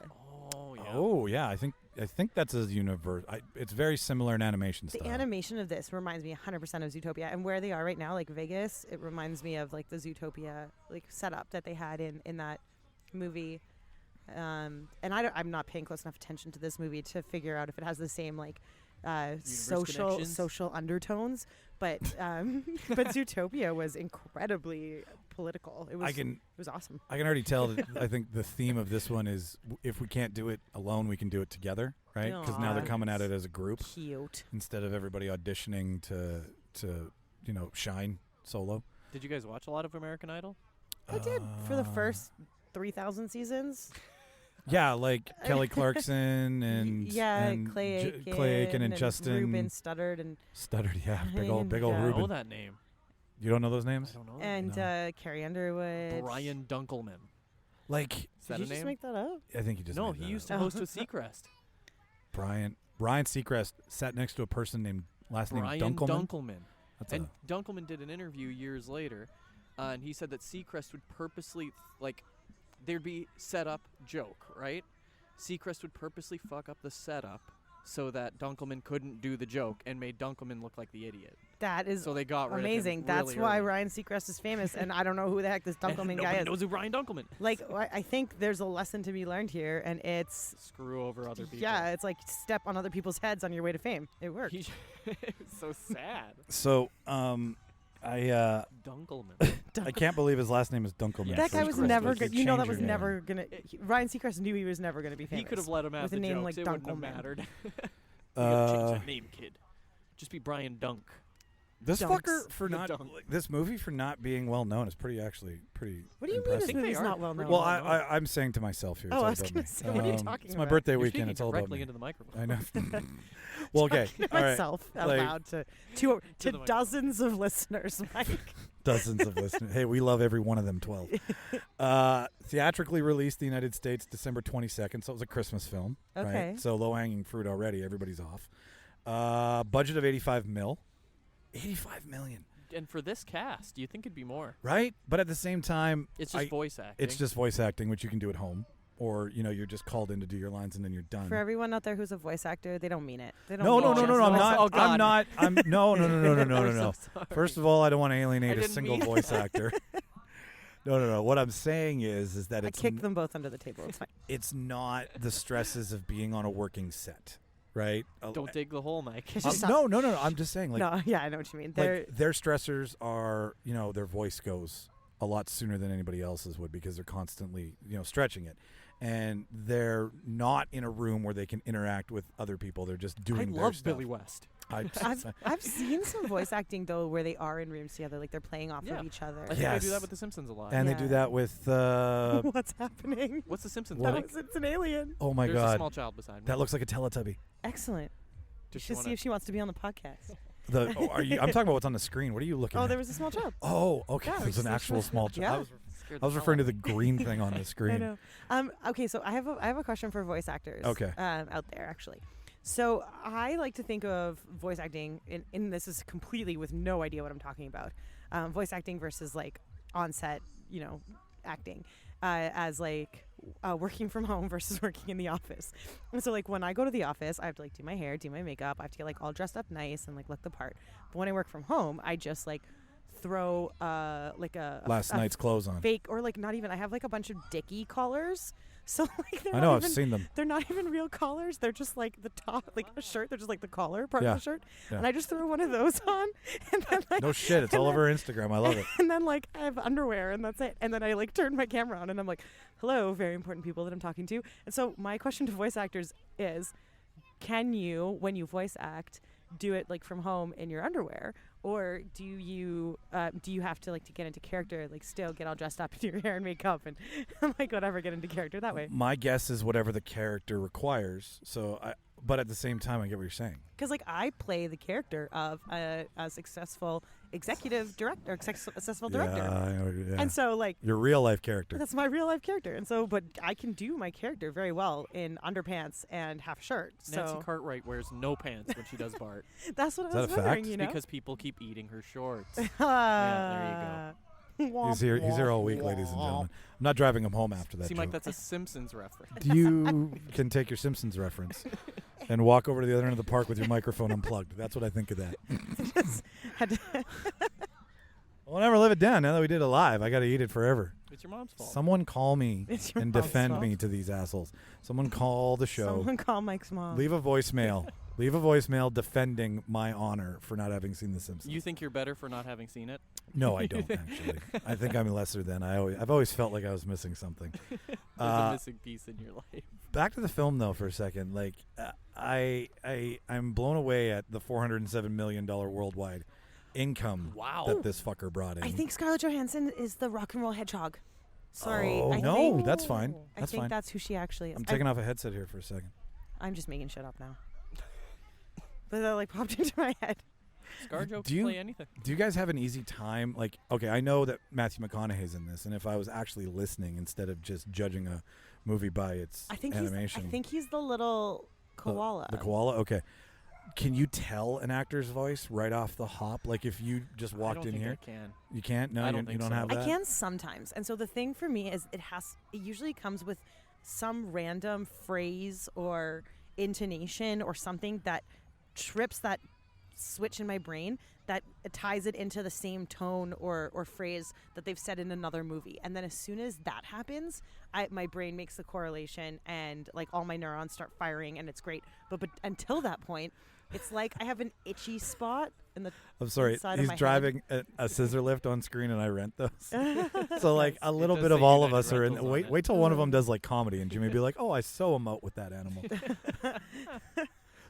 Oh yeah. Oh yeah, I think that's a universe. It's very similar in animation The style. animation of this reminds me 100% of Zootopia, and where they are right now, like Vegas, it reminds me of like the Zootopia like setup that they had in that movie. And I'm not paying close enough attention to this movie to figure out if it has the same like connections? social undertones, but Zootopia was incredibly political. It was awesome. I can already tell that I think the theme of this one is if we can't do it alone, we can do it together, right? Because now they're coming at it as a group Cute. instead of everybody auditioning to shine solo. Did you guys watch a lot of American Idol? I did for the first 3,000 seasons. Yeah, like Kelly Clarkson and Clay Aiken and Justin Ruben Studdard and Stuttered. Yeah, big old Yeah. I know Ruben. that name. You don't know those names? I don't know. and Carrie Underwood. Brian Dunkelman. Like, Is Did that you a just name? make that up? I think you just No, made he that used up. to host with Seacrest. Brian Seacrest sat next to a person named last name Brian Dunkelman. Dunkelman. That's And Dunkelman did an interview years later, and he said that Seacrest would purposely, like, there'd be setup joke, right? Seacrest would purposely fuck up the setup so that Dunkelman couldn't do the joke and made Dunkelman look like the idiot. That is So they got rid amazing. of him That's really why early. Ryan Seacrest is famous, and I don't know who the heck this And Dunkelman guy nobody is. knows who Brian Dunkelman. Like, I think there's a lesson to be learned here, and it's Screw over other people. yeah, it's like step on other people's heads on your way to fame. It worked. It's so sad. So, I Dunkelman. I can't believe his last name is Dunkelman. That so guy you was change never your good. You know that was name. never gonna. Ryan Seacrest knew he was never gonna be famous. He could have let him have with the a name jokes. like It wouldn't have Dunkelman. mattered. You gotta change Uh, that name, kid. Just be Brian Dunk. This Dunks. fucker for not Dunk. like, this movie for not being well known is pretty What do you mean impressive. this think they movie's are not well known? pretty Well, well known. I'm saying to myself here. Oh, it's I all was about gonna me. say, what are you talking It's my about? birthday You're weekend. speaking It's all about directly me. into the microphone. I know. Well, okay. All right. myself out Like- loud to the microphone. dozens of listeners, Mike. Dozens of listeners. Hey, we love every one of them. 12. Theatrically released in the United States December 22nd, so it was a Christmas film. Okay. Right? So low hanging fruit already. Everybody's off. Budget of $85 million. $85 million. And for this cast, do you think it'd be more? Right? But at the same time, It's just voice acting. it's just voice acting, which you can do at home. Or, you're just called in to do your lines and then you're done. For everyone out there who's a voice actor, they don't mean it. They don't No, mean no, it no, just no, I'm voice not. Oh, acting. I'm God. not. I'm no. We're so sorry. First of all, I don't want to alienate I a didn't single mean- voice actor. No. What I'm saying is that I it's kicked them both under the table. It's fine. it's not the stresses of being on a working set, right? Don't dig the hole, Mike. It's just no. I'm just saying, like, no, yeah, I know what you mean. They're like their stressors are, their voice goes a lot sooner than anybody else's would because they're constantly, stretching it. And they're not in a room where they can interact with other people. They're just I doing their love stuff. Billy West. I've seen some voice acting though where they are in rooms together, like they're playing off Yeah. of each other. I think they do Yes. that with The Simpsons a lot. And they Yeah. do that with, What's happening? What's The Simpsons What? like? It's an alien. oh my There's a God, small child beside me. that looks like a Teletubby. Excellent. You Just should wanna- see if she wants to be on the podcast. I'm talking about what's on the screen. What are you looking Oh, at? there was a small child. Oh, okay. Yeah, we There's just an like actual showed- small child. Yeah. Scared I was the referring to hell the green thing on the screen. I know. Okay, so I have a question for voice actors. Okay. Out there actually. So I like to think of voice acting, and this is completely with no idea what I'm talking about. Voice acting versus like on-set, acting, as like working from home versus working in the office. And so like when I go to the office, I have to like do my hair, do my makeup. I have to get like all dressed up nice and like look the part. But when I work from home, I just like throw like a Last night's clothes on. fake, or like not even. I have like a bunch of Dickie collars. So like I know, I've seen them. They're not even real collars. They're just like the top, like a shirt. They're just like the collar part Yeah. of the shirt. Yeah. And I just throw one of those on, and then like No shit, it's and all then- over Instagram. I love it. And then like I have underwear, and that's it. And then I like turn my camera on, and I'm like, "Hello, very important people that I'm talking to." And so my question to voice actors is, can you, when you voice act, do it like from home in your underwear, or do you have to like to get into character, like still get all dressed up in your hair and makeup and like whatever, get into character that way? My guess is whatever the character requires. But at the same time, I get what you're saying. Because like I play the character of a successful executive director, successful director, Yeah. and so like Your real life character. that's my real life character. And so, but I can do my character very well in underpants and half shirt. Nancy So Cartwright wears no pants when she does Bart that's what Is I that was a fact? wondering. You know, because people keep eating her shorts. yeah, He's here all week, ladies and gentlemen. I'm not driving him home after that Seemed like joke. that's a Simpsons reference. You can take your Simpsons reference and walk over to the other end of the park with your microphone unplugged. That's what I think of that. Had to We'll never live it down. Now that we did it live, I got to eat it forever. It's your mom's fault. Someone call me It's your and mom's defend fault. me to these assholes. Someone call the show. Someone call Mike's mom. Leave a voicemail. Leave a voicemail defending my honor for not having seen The Simpsons. You think you're better for not having seen it? No, I don't actually. I think I'm lesser than. I've always felt like I was missing something. There's a missing piece in your life. Back to the film though for a second. Like I'm blown away at the $407 million worldwide income Wow. that this fucker brought in. I think Scarlett Johansson is the rock and roll hedgehog. Sorry. Oh, I no, think, that's fine. I That's think fine. that's who she actually is. I'm taking off a headset here for a second. I'm just making shit up now. But that like popped into my head. ScarJo Do can you- play anything. Do you guys have an easy time? Like, okay, I know that Matthew McConaughey's in this, and if I was actually listening instead of just judging a movie by its I think animation, he's the little koala. The koala. Okay, can you tell an actor's voice right off the hop? Like, if you just I walked don't in think here, I can. you can't. No, I don't you think don't so. have that. I can sometimes. And so the thing for me is it usually comes with some random phrase or intonation or something that trips that switch in my brain that ties it into the same tone or phrase that they've said in another movie. And then as soon as that happens, my brain makes the correlation and like all my neurons start firing and it's great. But until that point, it's like I have an itchy spot in the I'm sorry. inside of He's my head. driving a scissor lift on screen, and I rent those. So like a little does bit say of all of United us are in. Rentals on it. Wait till one of them does like comedy, and Jimmy be like, "Oh, I so emote with that animal."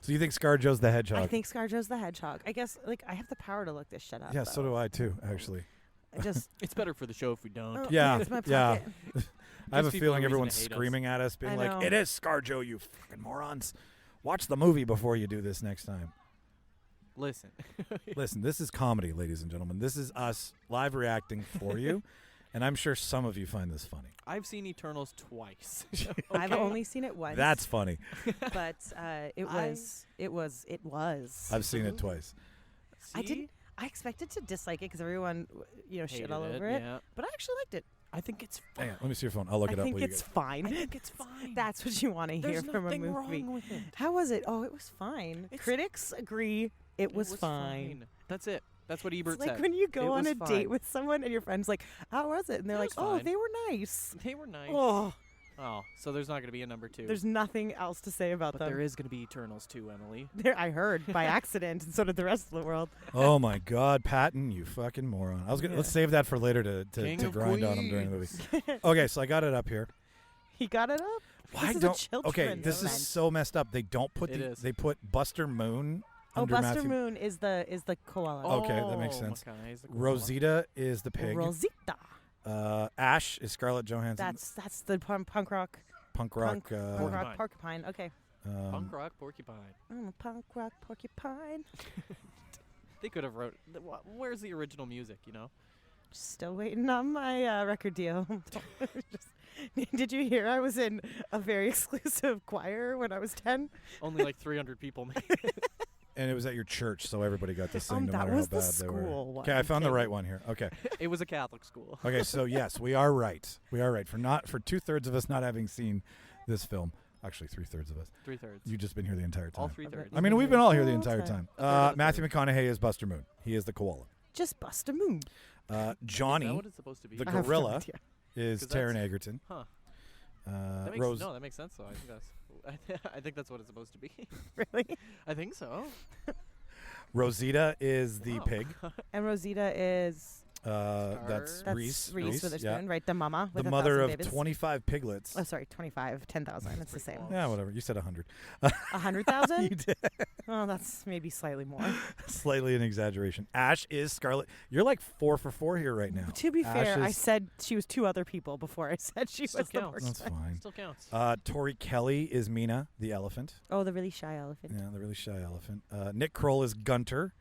So you think ScarJo's the hedgehog? I think ScarJo's the hedgehog. I guess like I have the power to look this shit up. Yeah, so do I too. Actually, I just It's better for the show if we don't. oh, Yeah, it's my yeah. pocket. I have a Gives people a feeling reason everyone's to hate us. screaming at us, being I like, know. "It is ScarJo, you fucking morons! Watch the movie before you do this next time." Listen. Listen, this is comedy, ladies and gentlemen. This is us live reacting for you, and I'm sure some of you find this funny. I've seen Eternals twice. I've only seen it once. That's funny. but it was. I've seen it twice. I See? didn't. I expected to dislike it because everyone, shit Hated all over it. Yeah. But I actually liked it. I think it's Hang on, let me see your phone. I'll look I it up. think while you it's guys- fine. I think it's fine. That's what you want to hear There's from a nothing movie. wrong with it. How was it? Oh, it was fine. It's- Critics agree it was fine. That's it. That's what Ebert It's like said. when you go It on was a fine. date with someone and your friend's like, "How was it?" And they're It like, was "Oh, fine. they were nice." They were nice. Oh, Oh, so there's not going to be a number 2. there's nothing else to say about but them. there is going to be Eternals 2, Emily. I heard by accident, and so did the rest of the world. Oh my God, Patton, you fucking moron! I was gonna let's save that for later to King of grind on him during the movie. Queens. Okay, so I got it up here. He got it up. Why This is a don't? Okay, children's this event. is so messed up. They don't put It the. is. They put Buster Moon. Oh, under Buster Matthew. Moon is the koala. Okay, that makes sense. Okay, he's the cool Rosita is the pig. Rosita. Ash is Scarlett Johansson. That's the punk rock. punk rock. Punk rock porcupine. Okay. one. Punk rock porcupine. I'm a punk rock porcupine. They could have wrote. Where's the original music? Still waiting on my record deal. Did you hear I was in a very exclusive choir when I was 10? Only like 300 people made it. And it was at your church, so everybody got to sing no that matter was how bad the they were. school one, Okay, I found the okay. right one here. Okay. It was a Catholic school. Okay, so yes, we are right. We are right. For 2/3 of us not having seen this film. Actually, 3/3 of us. 3/3. You've just been here the entire time. All 3/3. I mean, we've been all here the Oh, entire okay. time. A third, a Matthew third. McConaughey is Buster Moon. He is the koala. just bust a move. Is that Johnny, what it's supposed to be? the I have no gorilla, idea. is 'Cause Taron that's- Egerton. Huh. Rose. No, that makes sense though. I think that's what it's supposed to be. Really? I think so. Rosita is the Wow. pig. And Rosita is That's Star- Reese. Reese Witherspoon, yeah. right? The mama The with mother 1,000 of babies. 25 piglets. Oh, sorry, 25, 10,000. It's the pretty same. close. Yeah, whatever. You said 100. 100,000? You did. Oh, that's maybe slightly more. Slightly an exaggeration. Ash is Scarlet. You're like 4 for 4 here right now. To be fair, I is- said she was 2 other people before I said she Still was the counts. worst. That's one. fine. Still counts. Tori Kelly is Mina, the elephant. Oh, the really shy elephant. Yeah, the really shy elephant. Nick Kroll is Gunter.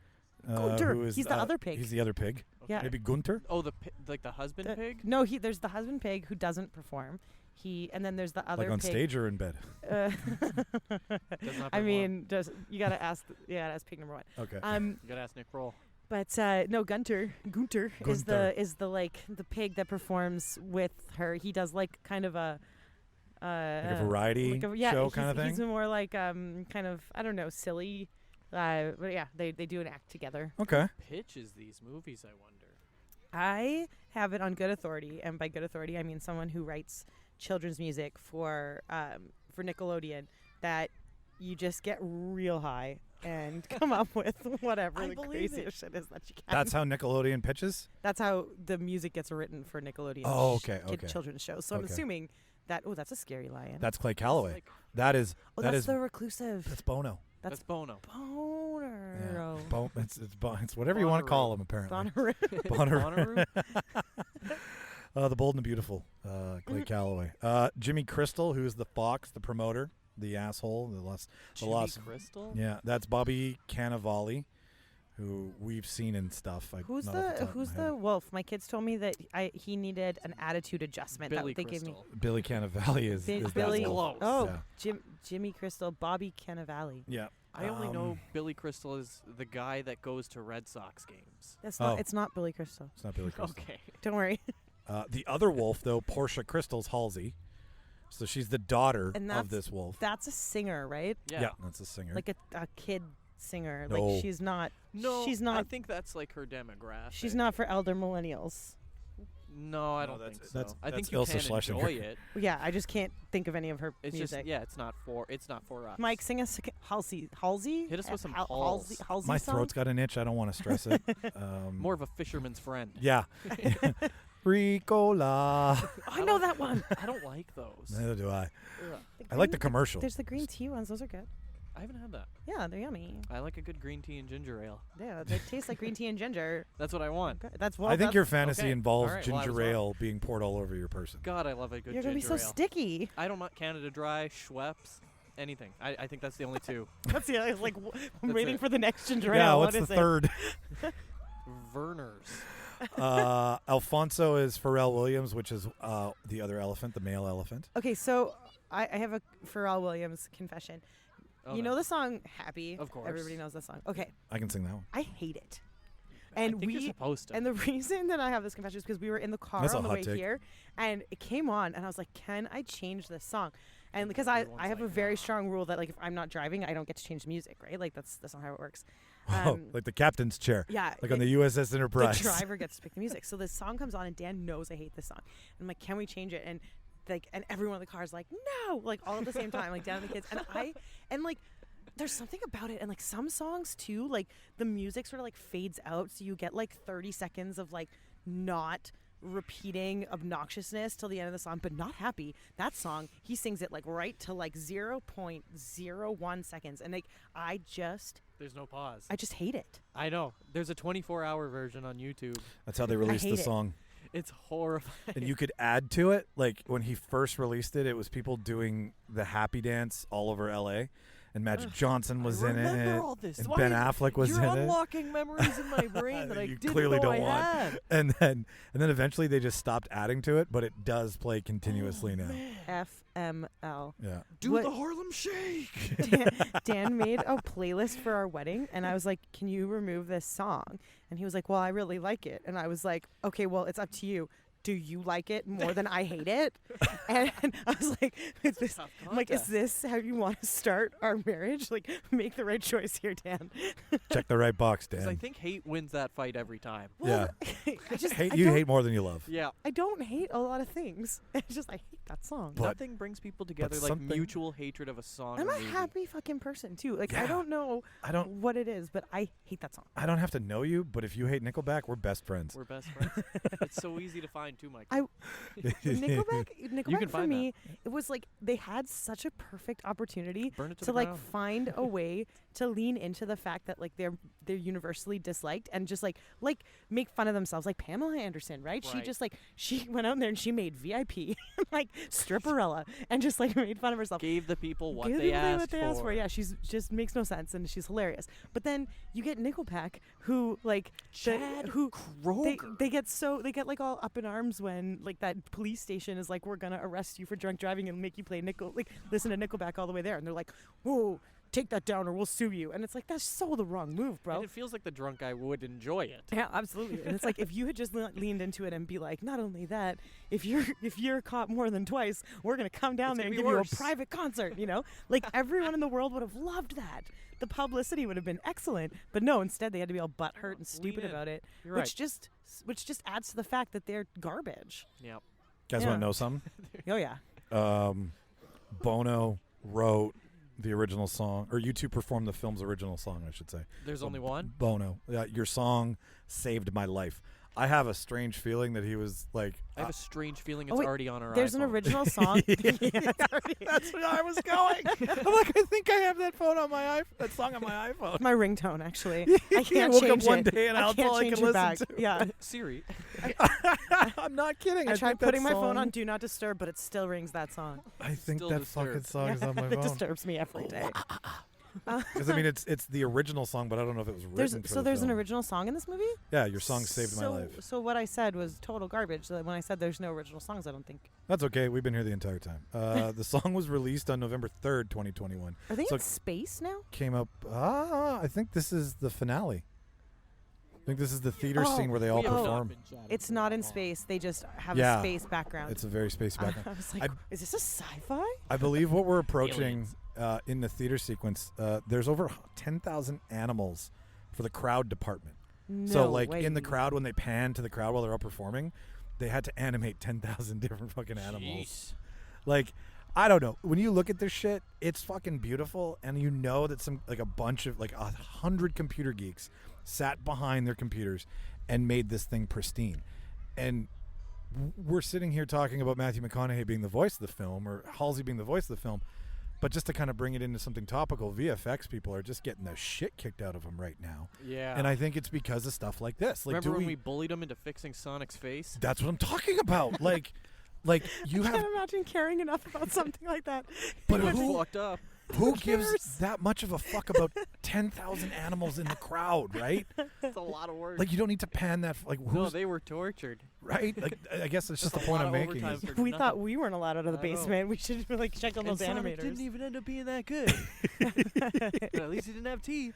Gunter. Who is, He's the other pig. He's the other pig. Yeah. Maybe Gunter? Oh, like the husband pig. No, there's the husband pig who doesn't perform. And then there's the other Like on pig. stage or in bed? Uh, Does not I perform. mean, you gotta ask. Ask pig number 1. Okay. You gotta ask Nick Kroll. But no, Gunter is the like the pig that performs with her. He does like kind of a like a variety show kind of thing? He's more like kind of, I don't know, silly. But yeah, they do an act together. Okay. Pitches these movies, I wonder. I have it on good authority, and by good authority I mean someone who writes children's music for Nickelodeon, that you just get real high and come up with whatever I the believe craziest shit is that you can. That's how Nickelodeon pitches? That's how the music gets written for Nickelodeon. Oh, okay, okay. Children's shows. So I'm Okay. assuming that. Oh, that's a scary lion. That's Clay Calloway. Like, That is oh, that that's is the reclusive. that's Bono. that's Bono. Boner. It's whatever you want to call him apparently. Boner. The Bold and the Beautiful, Clay Calloway. Jimmy Crystal, who's the fox, the promoter, the asshole, Jimmy Crystal. Yeah, that's Bobby Cannavale, who we've seen in stuff. Who's the wolf? My kids told me that he needed an attitude adjustment. Billy that they gave me. Crystal. Billy Cannavale is that Billy. wolf. Oh, Yeah. Jimmy Crystal, Bobby Cannavale. Yeah. I only know Billy Crystal is the guy that goes to Red Sox games. That's not. Oh. It's not Billy Crystal. It's not Billy Crystal. Okay. Don't worry. The other wolf, though, Portia Crystal's Halsey. So she's the daughter And of this wolf. That's a singer, right? Yeah. That's a singer. Like a kid singer. No. Like she's not. No, she's I not. think that's like her demographic. She's not for elder millennials. No, I don't that's- think so. that's- I think that's you Ilse can Schlesinger. enjoy it. Yeah, I just can't think of any of her It's music. just it's not for us. Mike, sing us Halsey. Hit us with some Halsey. Halsey My song? throat's got an itch. I don't want to stress it. More of a fisherman's friend. Yeah. Ricola. I know that one. I don't like those. Neither do I. Ugh. I like the commercial. There's the green tea ones. Those are good. I haven't had that. Yeah, they're yummy. I like a good green tea and ginger ale. Yeah, they taste like green tea and ginger. That's what I want. Okay, that's well. I think that's- your fantasy okay. involves All right, well, I ginger was wrong. ale being poured all over your person. God, I love a good You're ginger gonna be so ale. sticky. I don't want Canada Dry, Schweppes, anything. I think that's the only two. That's the like. I'm That's waiting it. for the next ginger Yeah, ale. what's What the is it? third? Verner's. Alfonso is Pharrell Williams, which is the other elephant, the male elephant. Okay, so I have a Pharrell Williams confession. Oh, you no. know the song "Happy"? Of course. Everybody knows that song. Okay, I can sing that one. I hate it. I And think you're supposed to. And the reason that I have this confession is because we were in the car That's a on the hot way take. here, and it came on, and I was like, "Can I change this song?" And because I Everyone's have a like, very strong rule that like if I'm not driving, I don't get to change the music, right? Like that's not how it works. Oh, like the captain's chair. Yeah, Like on the USS Enterprise. the driver gets to pick the music. So this song comes on, and Dan knows I hate this song. And I'm like, "Can we change it?" And and everyone in the car is like, "No!" Like all at the same time, like Dan and the kids, and like. There's something about it, and like some songs too, like the music sort of like fades out, so you get like 30 seconds of like not repeating obnoxiousness till the end of the song, but not Happy. That song, he sings it like right to like 0.01 seconds, and like There's no pause. I just hate it. I know. There's a 24-hour version on YouTube. That's how they released the hate it. song. It's horrifying. And you could add to it, like when he first released it, it was people doing the happy dance all over LA. And Magic Johnson was in remember it. all this. And Why Ben you- Affleck was You're in it. unlocking memories in my brain that I You didn't clearly know don't I want. had. And then eventually they just stopped adding to it, but it does play continuously now. FML. Yeah. Do What- the Harlem Shake. Dan made a playlist for our wedding, and I was like, "Can you remove this song?" And he was like, "Well, I really like it." And I was like, "Okay, well, it's up to you. do you like it more than I hate it? And I was like, is this how you want to start our marriage? Like, make the right choice here, Dan. Check the right box, Dan. Because I think hate wins that fight every time. Well, yeah. I You don't- hate more than you love. Yeah. I don't hate a lot of things. It's just I hate that song. But- Nothing brings people together like something- mutual hatred of a song. I'm or a movie. happy fucking person too. Like I Yeah. don't know what it is, but I hate that song. I don't have to know you, but if you hate Nickelback, we're best friends. We're best friends. It's so easy to find too, Mike. Nickelback can for find me, it was like they had such a perfect opportunity Burn it to to the like ground. find a way to lean into the fact that like they're universally disliked and just like make fun of themselves, like Pamela Anderson, right? She Right. just like she went out there and she made VIP like stripperella and just like made fun of herself. Gave the people what Give they people asked what they asked for. Yeah, she's just makes no sense and she's hilarious. But then you get Nickelback, who like Chad who Kroeger. they get like all up in arms when like that police station is like, we're gonna arrest you for drunk driving and make you play listen to Nickelback all the way there, and they're like, whoa, take that down or we'll sue you. And it's like, that's so the wrong move, bro. And it feels like the drunk guy would enjoy it. Yeah, absolutely. And it's like, if you had just leaned into it and be like, not only that, if you're caught more than twice, we're gonna come down It's there and gonna give be you worse. a private concert. You know, like everyone in the world would have loved that. The publicity would have been excellent, but no. Instead, they had to be all butthurt and stupid in. about it, You're which right. just adds to the fact that they're garbage. Yep. Guys Yeah. want to know something? Oh yeah. Bono wrote the original song, or U2 performed the film's original song, I should say. There's only one? Bono. Your song saved my life. I have a strange feeling that he was like... I have a strange feeling Oh, it's wait, already on our There's iPhone. an original song. That's where I was going. I'm like, I think I have that phone on my iPhone. That song on my iPhone. My ringtone, actually. I I can't woke change up one it. day and I that's can't all I change can it listen back. to. Yeah. Siri. I'm not kidding. I tried think that putting my phone song- on Do Not Disturb, but it still rings that song. I think Still that disturbed. fucking song is on my It phone. disturbs me every day. Because I mean, it's the original song, but I don't know if it was written for the There's an film. original song in this movie? Yeah, your song saved my life. So what I said was total garbage. So when I said there's no original songs, I don't think. That's okay. We've been here the entire time. The song was released on November 3rd, 2021. Are they So in space now? Came up. I think this is the finale. I think this is the theater Oh, scene where they all we have not perform. been chatting It's for not that in long. space. They just have Yeah. a space background. It's a very space I background. was like, is this a sci-fi? I believe what we're approaching in the theater sequence, there's over 10,000 animals for the crowd department. No So, like, way. in the crowd, when they pan to the crowd while they're all performing, they had to animate 10,000 different fucking animals. Like, I don't know. When you look at this shit, it's fucking beautiful, and you know that a bunch of, 100 computer geeks sat behind their computers and made this thing pristine. And we're sitting here talking about Matthew McConaughey being the voice of the film, or Halsey being the voice of the film, but just to kind of bring it into something topical, VFX people are just getting the shit kicked out of them right now. Yeah. And I think it's because of stuff like this. Like, Remember when we bullied him into fixing Sonic's face? That's what I'm talking about. like you I have. can't imagine caring enough about something like that. But He who fucked up. who cares? gives that much of a fuck about 10,000 animals in the crowd, right? That's a lot of work. Like, you don't need to pan that. Like, no, who's they were tortured. right? Like, I guess it's just the That's a point lot I'm of making. overtime is- for We nothing. thought we weren't allowed out of the I know. basement. We should check on those and Sonic animators. didn't even end up being that good. But at least he didn't have teeth.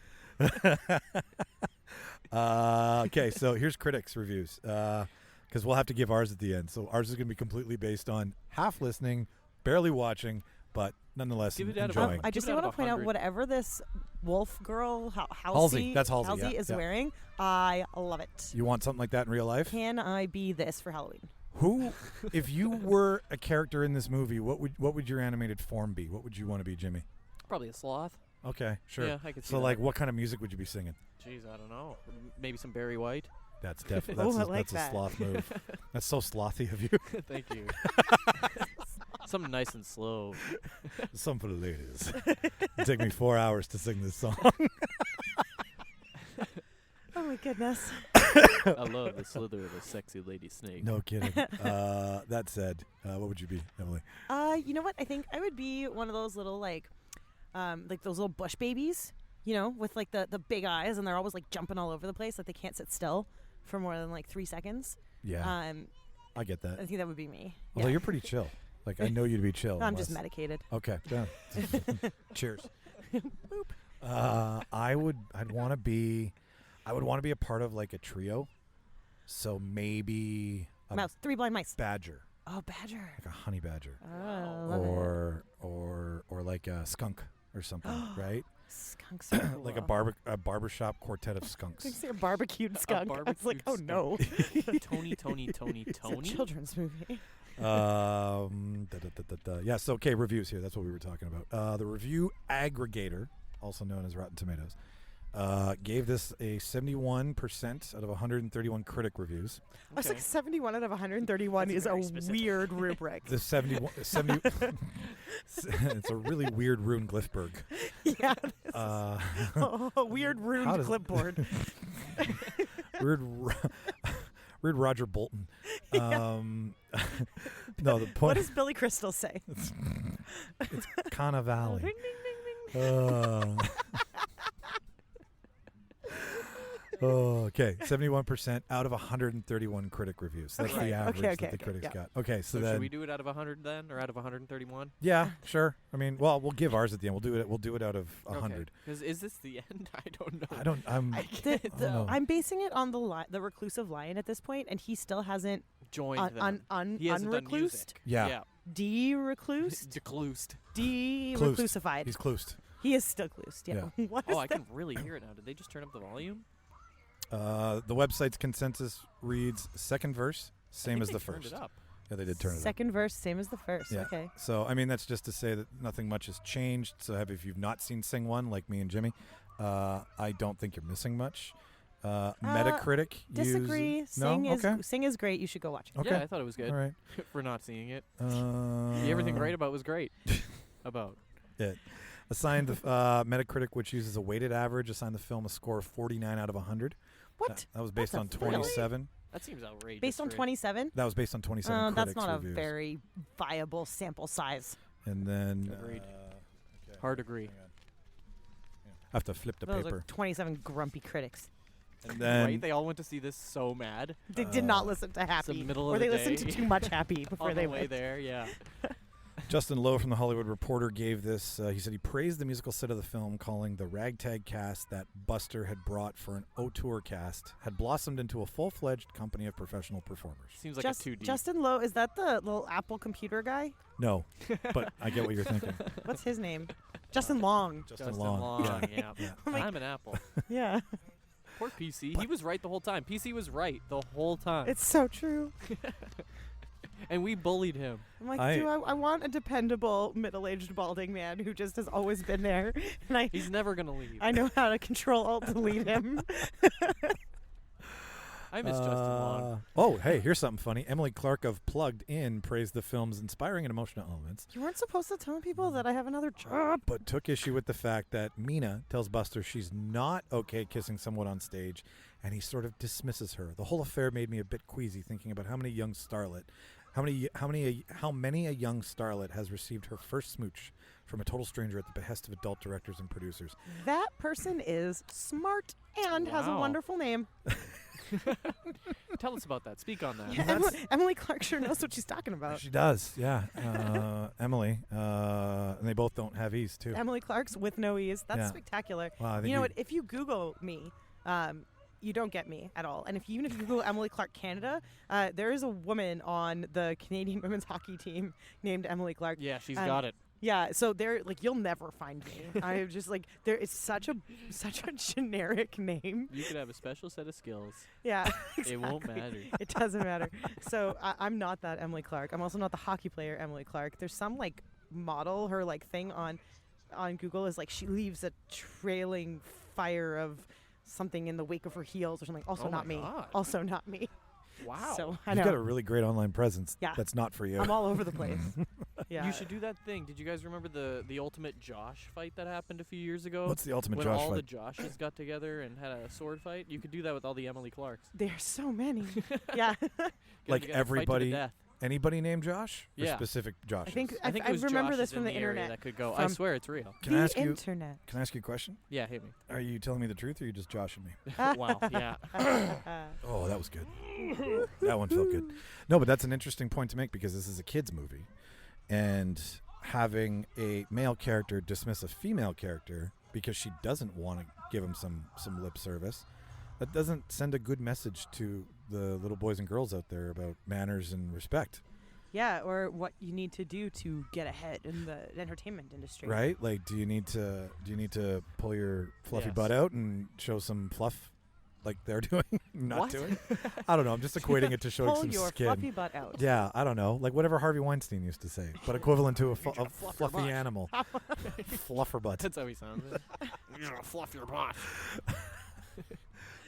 Okay, so here's critics' reviews. Because we'll have to give ours at the end. So ours is going to be completely based on half listening, barely watching, but nonetheless Give it out of enjoying. I just Give it want out to of point out 100. whatever this wolf girl, Halsey, Halsey, that's Halsey, yeah, is yeah. wearing. I love it. You want something like that in real life? Can I be this for Halloween? Who, if you were a character in this movie, what would your animated form be? What would you want to be, Jimmy? Probably a sloth. Okay, sure. Yeah, I could see So, that. like, what kind of music would you be singing? Jeez, I don't know. Maybe some Barry White. That's definitely Oh, that's, I a, like that's a that. sloth move. That's so slothy of you. Thank you. Something nice and slow. Some for the ladies. It'd take me 4 hours to sing this song. Oh my goodness. I love the slither of a sexy lady snake. No kidding. That said, what would you be, Emily? You know what? I think I would be one of those little like those little bush babies, you know, with like the big eyes, and they're always like jumping all over the place, like they can't sit still for more than like 3 seconds. Yeah, I get I that. think that would be me. Although Yeah. you're pretty chill. Like, I know you'd be chill. I'm just unless- medicated. Okay. Yeah. Cheers. I'd want to be a part of like a trio. So maybe Mouse. 3 blind mice. badger, Oh, badger. like a honey badger, Oh, love it. or like a skunk or something, right? Skunks. Are Like cool. a barbershop quartet of skunks. I think a barbecued skunk. I was like, oh barbecued no. Tony. It's a children's movie. Yeah, so okay, reviews here. That's what we were talking about. The review aggregator, also known as Rotten Tomatoes, gave this a 71% out of 131 critic reviews. I was like, 71 out of 131 That's is a very specific. weird rubric. The 70 it's a really weird Rune Glifberg. Yeah. A weird How ruined does- clipboard. Weird Roger Bolton. No, the point. What does Billy Crystal say? It's Kana Valley. Ding, ding, ding, ding. Okay, 71% out of 131 critic reviews. That's Okay, the average okay, that the okay, critics yeah. got. Okay, so So then should we do it out of 100 then, or out of 131? yeah, sure. I mean, well, we'll give ours at the end. We'll do it out of 100. Because is this the end? I don't know. I don't. know. I'm basing it on the reclusive lion at this point, and he still hasn't Joined them. He hasn't done unreclused, music. Yeah. de-reclused, Declused. de-reclusified. He's cloosed. He is still cloosed. Yeah. What is Oh, I that? can really hear it now. Did they just turn up the volume? The website's consensus reads second verse, I same think as they the turned first. it up. Yeah, they did turn it up. Second verse, same as the first. Yeah. Okay. So, I mean, that's just to say that nothing much has changed. So, if you've not seen Sing 1, like me and Jimmy, I don't think you're missing much. Metacritic Disagree. used- Sing no? is Okay. Sing is great. You should go watch it. Okay. Yeah, I thought it was good All right. for not seeing it. Everything great about was great. About. It. Assigned the Metacritic, which uses a weighted average, assigned the film a score of 49 out of 100. What? That was based on That's a fail. 27. That seems outrageous. Based on for- 27? That was based on 27 That's critics' not reviews. a very viable sample size. And then Agreed. okay. Hard agree. Hang on. I have to flip the Those paper. are 27 grumpy critics. And then Right? They all went to see this so mad. They did not listen to Happy. middle or of they the listened to day. too much Happy before On they the way went. there, yeah. Justin Lowe from The Hollywood Reporter gave this, he said he praised the musical set of the film, calling the ragtag cast that Buster had brought for an auteur cast had blossomed into a full-fledged company of professional performers. Seems like a 2D. Justin Lowe, is that the little Apple computer guy? No, but I get what you're thinking. What's his name? Justin Long. Justin Long. Yeah. Yeah. I'm an Apple. Yeah. Poor PC. He was right the whole time. PC was right the whole time. It's so true. And we bullied him. I'm like, I- dude, I want a dependable middle-aged balding man who just has always been there. And He's never going to leave. I know how to control alt delete him. I miss Justin Long. Oh, hey, here's something funny. Emily Clarke of Plugged In praised the film's inspiring and emotional elements, You weren't supposed to tell people that I have another job. but took issue with the fact that Mina tells Buster she's not okay kissing someone on stage, and he sort of dismisses her. The whole affair made me a bit queasy thinking about how many a young starlet has received her first smooch from a total stranger at the behest of adult directors and producers. That person is smart and has a Wow. wonderful name. Tell us about that. Speak on that. Yeah, Emily Clarke sure knows what she's talking about. She does, yeah. Emily, and they both don't have E's too. Emily Clark's with no E's. That's Yeah. spectacular. Wow, I think You know what? If you Google me, you don't get me at all. And even if you Google Emily Clarke Canada, there is a woman on the Canadian women's hockey team named Emily Clarke. Yeah, she's Um, got it. Yeah, so they're like, you'll never find me. I'm just like, there is such a generic name. You could have a special set of skills. Yeah, It won't exactly. matter. It doesn't matter. So I'm not that Emily Clarke. I'm also not the hockey player Emily Clarke. There's some like model, her like thing on Google is like she leaves a trailing fire of something in the wake of her heels or something. Also Oh not my me. God. Also not me. Wow. So I You've know. got a really great online presence. Yeah. That's not for you. I'm all over the place. Yeah. You should do that thing. Did you guys remember the ultimate Josh fight that happened a few years ago? What's the ultimate when Josh all fight? the Joshes got together and had a sword fight? You could do that with all the Emily Clarks. There's so many. Yeah. Get 'em Like together, fight to the everybody- death. Anybody named Josh? Or Yeah. specific Josh? I think I think I it was remember Joshes this from in the area internet. that could go. I From swear it's real. Can I ask the you? internet. Can I ask you a question? Yeah, hit me. Are you telling me the truth, or are you just joshing me? Wow. Yeah. Oh, that was good. That one felt good. No, but that's an interesting point to make because this is a kids movie, and having a male character dismiss a female character because she doesn't want to give him some lip service, that doesn't send a good message to the little boys and girls out there about manners and respect. Yeah, or what you need to do to get ahead in the entertainment industry. Right? Like, do you need to pull your fluffy Yes. butt out and show some fluff, like they're doing, not What? doing? I don't know. I'm just equating it to showing Pull some your skin. fluffy butt out. Yeah, I don't know. Like whatever Harvey Weinstein used to say, but equivalent to a fluffy animal. Fluffer butt. That's how he sounds. You're gonna fluff your butt.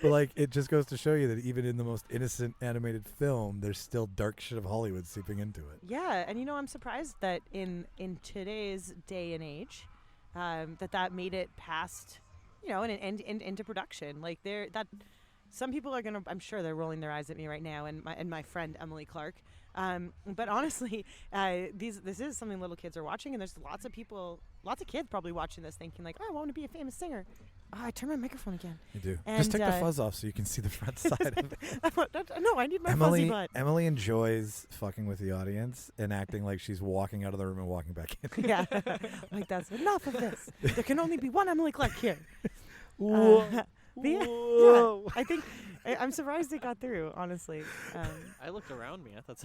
But like, it just goes to show you that even in the most innocent animated film, there's still dark shit of Hollywood seeping into it. Yeah, and I'm surprised that in today's day and age, that made it past, and into production. Like some people are gonna, I'm sure they're rolling their eyes at me right now, and my friend Emily Clarke. But honestly, this is something little kids are watching, and there's lots of kids probably watching this, thinking like, oh, I want to be a famous singer. Oh, I turned my microphone again. You do. And, just take the fuzz off so you can see the front side of it. No, I need my fuzzy butt. Emily enjoys fucking with the audience and acting like she's walking out of the room and walking back in. Yeah, like that's enough of this. There can only be one Emily Clarke here. Whoa. Yeah, I think I'm surprised it got through. Honestly, I looked around me. I thought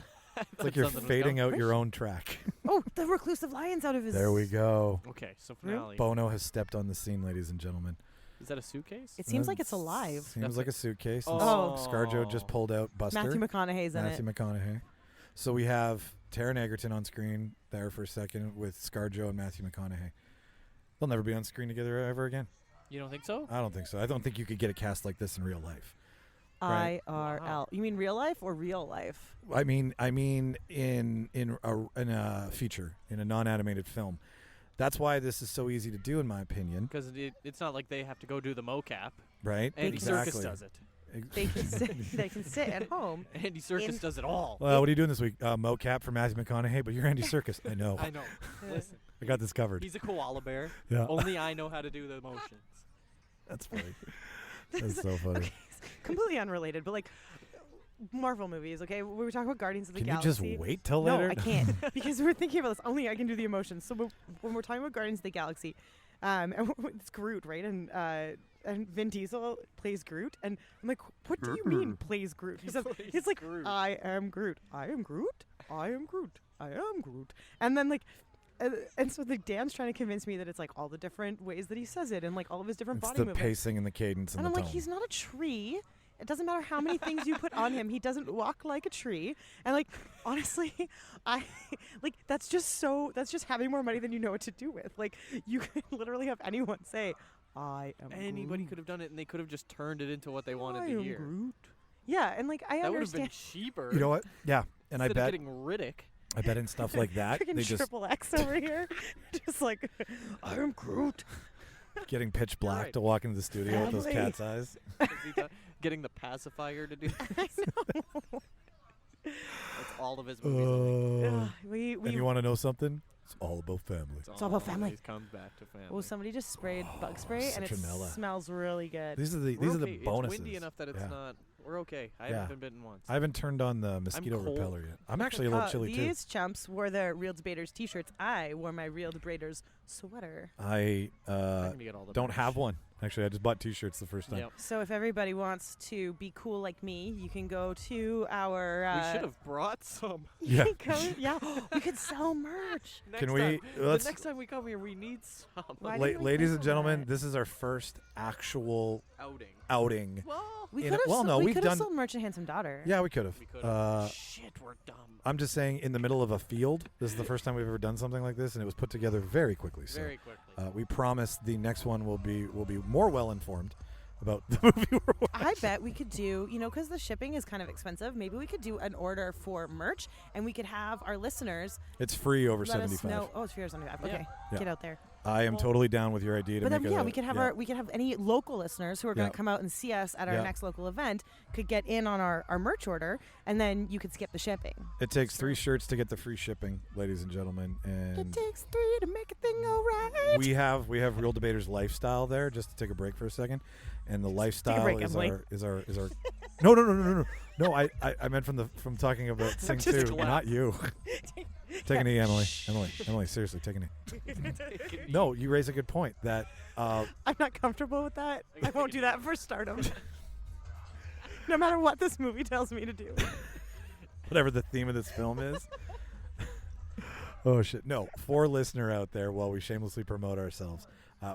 It's like you're fading out your own track. oh, the reclusive lion's out of his. There we go. Okay, so finale. Bono has stepped on the scene, ladies and gentlemen. Is that a suitcase? It seems like it's alive. Seems like a suitcase. Oh. ScarJo just pulled out Buster. Matthew McConaughey's in Matthew it. McConaughey. So we have Taron Egerton on screen there for a second with ScarJo and Matthew McConaughey. They'll never be on screen together ever again. You don't think so? I don't think so. I don't think you could get a cast like this in real life. Right. IRL. Wow. You mean real life or real life? I mean in a feature, in a non-animated film. That's why this is so easy to do, in my opinion. Because it's not like they have to go do the mocap. Right? Andy Serkis does it. They can sit at home. Andy Serkis does it all. Well, what are you doing this week? Mocap for Matthew McConaughey, but you're Andy Serkis. I know. I know. Listen, I got this covered. he's a koala bear. Yeah. Only I know how to do the motions. That's funny. That's so funny. Okay, completely unrelated, but like Marvel movies. Okay, we were talking about Guardians of the Can you Galaxy. just wait till No, later? I can't because we're thinking about this. Only I can do the emotions. So when we're talking about Guardians of the Galaxy, and it's Groot, right? And Vin Diesel plays Groot, and I'm like, what do you mean plays Groot? He says, he's like, Groot. I am Groot. I am Groot. I am Groot. I am Groot. And then like. And so Dan's trying to convince me that it's like all the different ways that he says it and like all of his different It's body the movements. pacing and the cadence and And I'm the like, tone. he's not a tree. It doesn't matter how many things you put on him. He doesn't walk like a tree. And like, honestly, that's just having more money than you know what to do with. Like, you could literally have anyone say, I am Anybody Groot. could have done it, and they could have just turned it into what they wanted I to am hear. Groot. Yeah, and like, I That would have been understand. cheaper. You know what? Yeah, and Instead I of bet getting Riddick. in stuff like that, Freaking they just triple X over here. Just like, I am Groot. getting pitch black right. to walk into the studio with those Family. cat's eyes. Is he getting the pacifier to do that. I know. That's all of his movies. Uh, We and you want to know something? It's all about family. It's all about family. always comes back to family. Oh, somebody just sprayed bug spray, and it Citronella. smells really good. These are the We're the okay. bonuses. It's windy enough that it's Yeah. not. We're okay. I Yeah. haven't been bitten once. I haven't turned on the mosquito cold. repeller yet. I'm actually a little chilly too. These chumps wore their Real Debaters t-shirts. I wore my Real Debaters sweater. I I'm gonna get all the don't merch. have one. Actually, I just bought T-shirts the first time. Yep. So if everybody wants to be cool like me, you can go to our. We should have brought some. Yeah. Yeah, we could sell merch. Next Can we? time, Let's, the next time we come here, we need some Why didn't we ladies think and of gentlemen, that? this is our first actual outing. outing. Well, We in could a- have. well, no, we we've could have done- sold merch in Handsome Daughter. Yeah, we could have. we could. Shit, we're dumb. I'm just saying, in the middle of a field. This is the first time we've ever done something like this, and it was put together very quickly. So Very quickly. we promise the next one will be more well informed about the movie we're watching. I bet we could do, because the shipping is kind of expensive. Maybe we could do an order for merch, and we could have our listeners It's free over let us 75. know. Oh, it's free or 75. Yeah. Okay, Yeah. get out there. I am totally down with your idea to But make then, a, we could have any local listeners who are going Yeah. to come out and see us at our Yeah. next local event could get in on our merch order, and then you could skip the shipping. It takes 3 shirts to get the free shipping, ladies and gentlemen, It and takes 3 to make a thing go right. we have Real Debaters lifestyle there. Just to take a break for a second, and the lifestyle break, is Emily. our no. I meant from talking about Sing just 2, glad. not you. Take a knee, Emily. Emily, seriously, take a knee. No, you raise a good point that I'm not comfortable with that. I won't do that for stardom. no matter what this movie tells me to do. Whatever the theme of this film is. Oh, shit. No, for listener out there, while we shamelessly promote ourselves,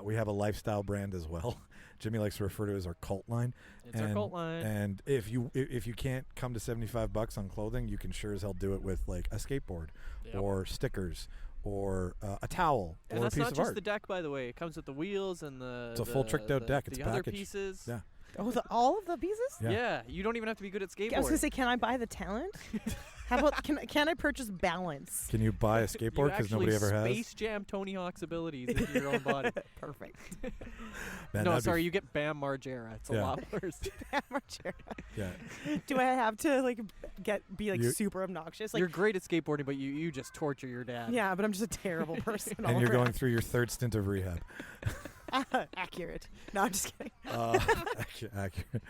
we have a lifestyle brand as well. Jimmy likes to refer to it as our cult line. It's our cult line. And if you can't come to $75 on clothing, you can sure as hell do it with like a skateboard or stickers or a towel and or a that's piece not of just art. the deck, by the way. It comes with the wheels and It's a full tricked out deck. It's the other packaged. pieces. Yeah. Oh, all of the pieces? Yeah. You don't even have to be good at skateboarding. I was gonna say, can I buy the talent? How about can I purchase balance? Can you buy a skateboard because nobody ever has? Space Jam Tony Hawk's abilities into your own body. Perfect. Man, No, that'd be sorry, you get Bam Margera. It's a lot worse. Yeah. Do I have to like be like You- super obnoxious? Like, You're great at skateboarding, but you just torture your dad. yeah, but I'm just a terrible person. And you're going through your third stint of rehab. accurate. No, I'm just kidding. Accurate.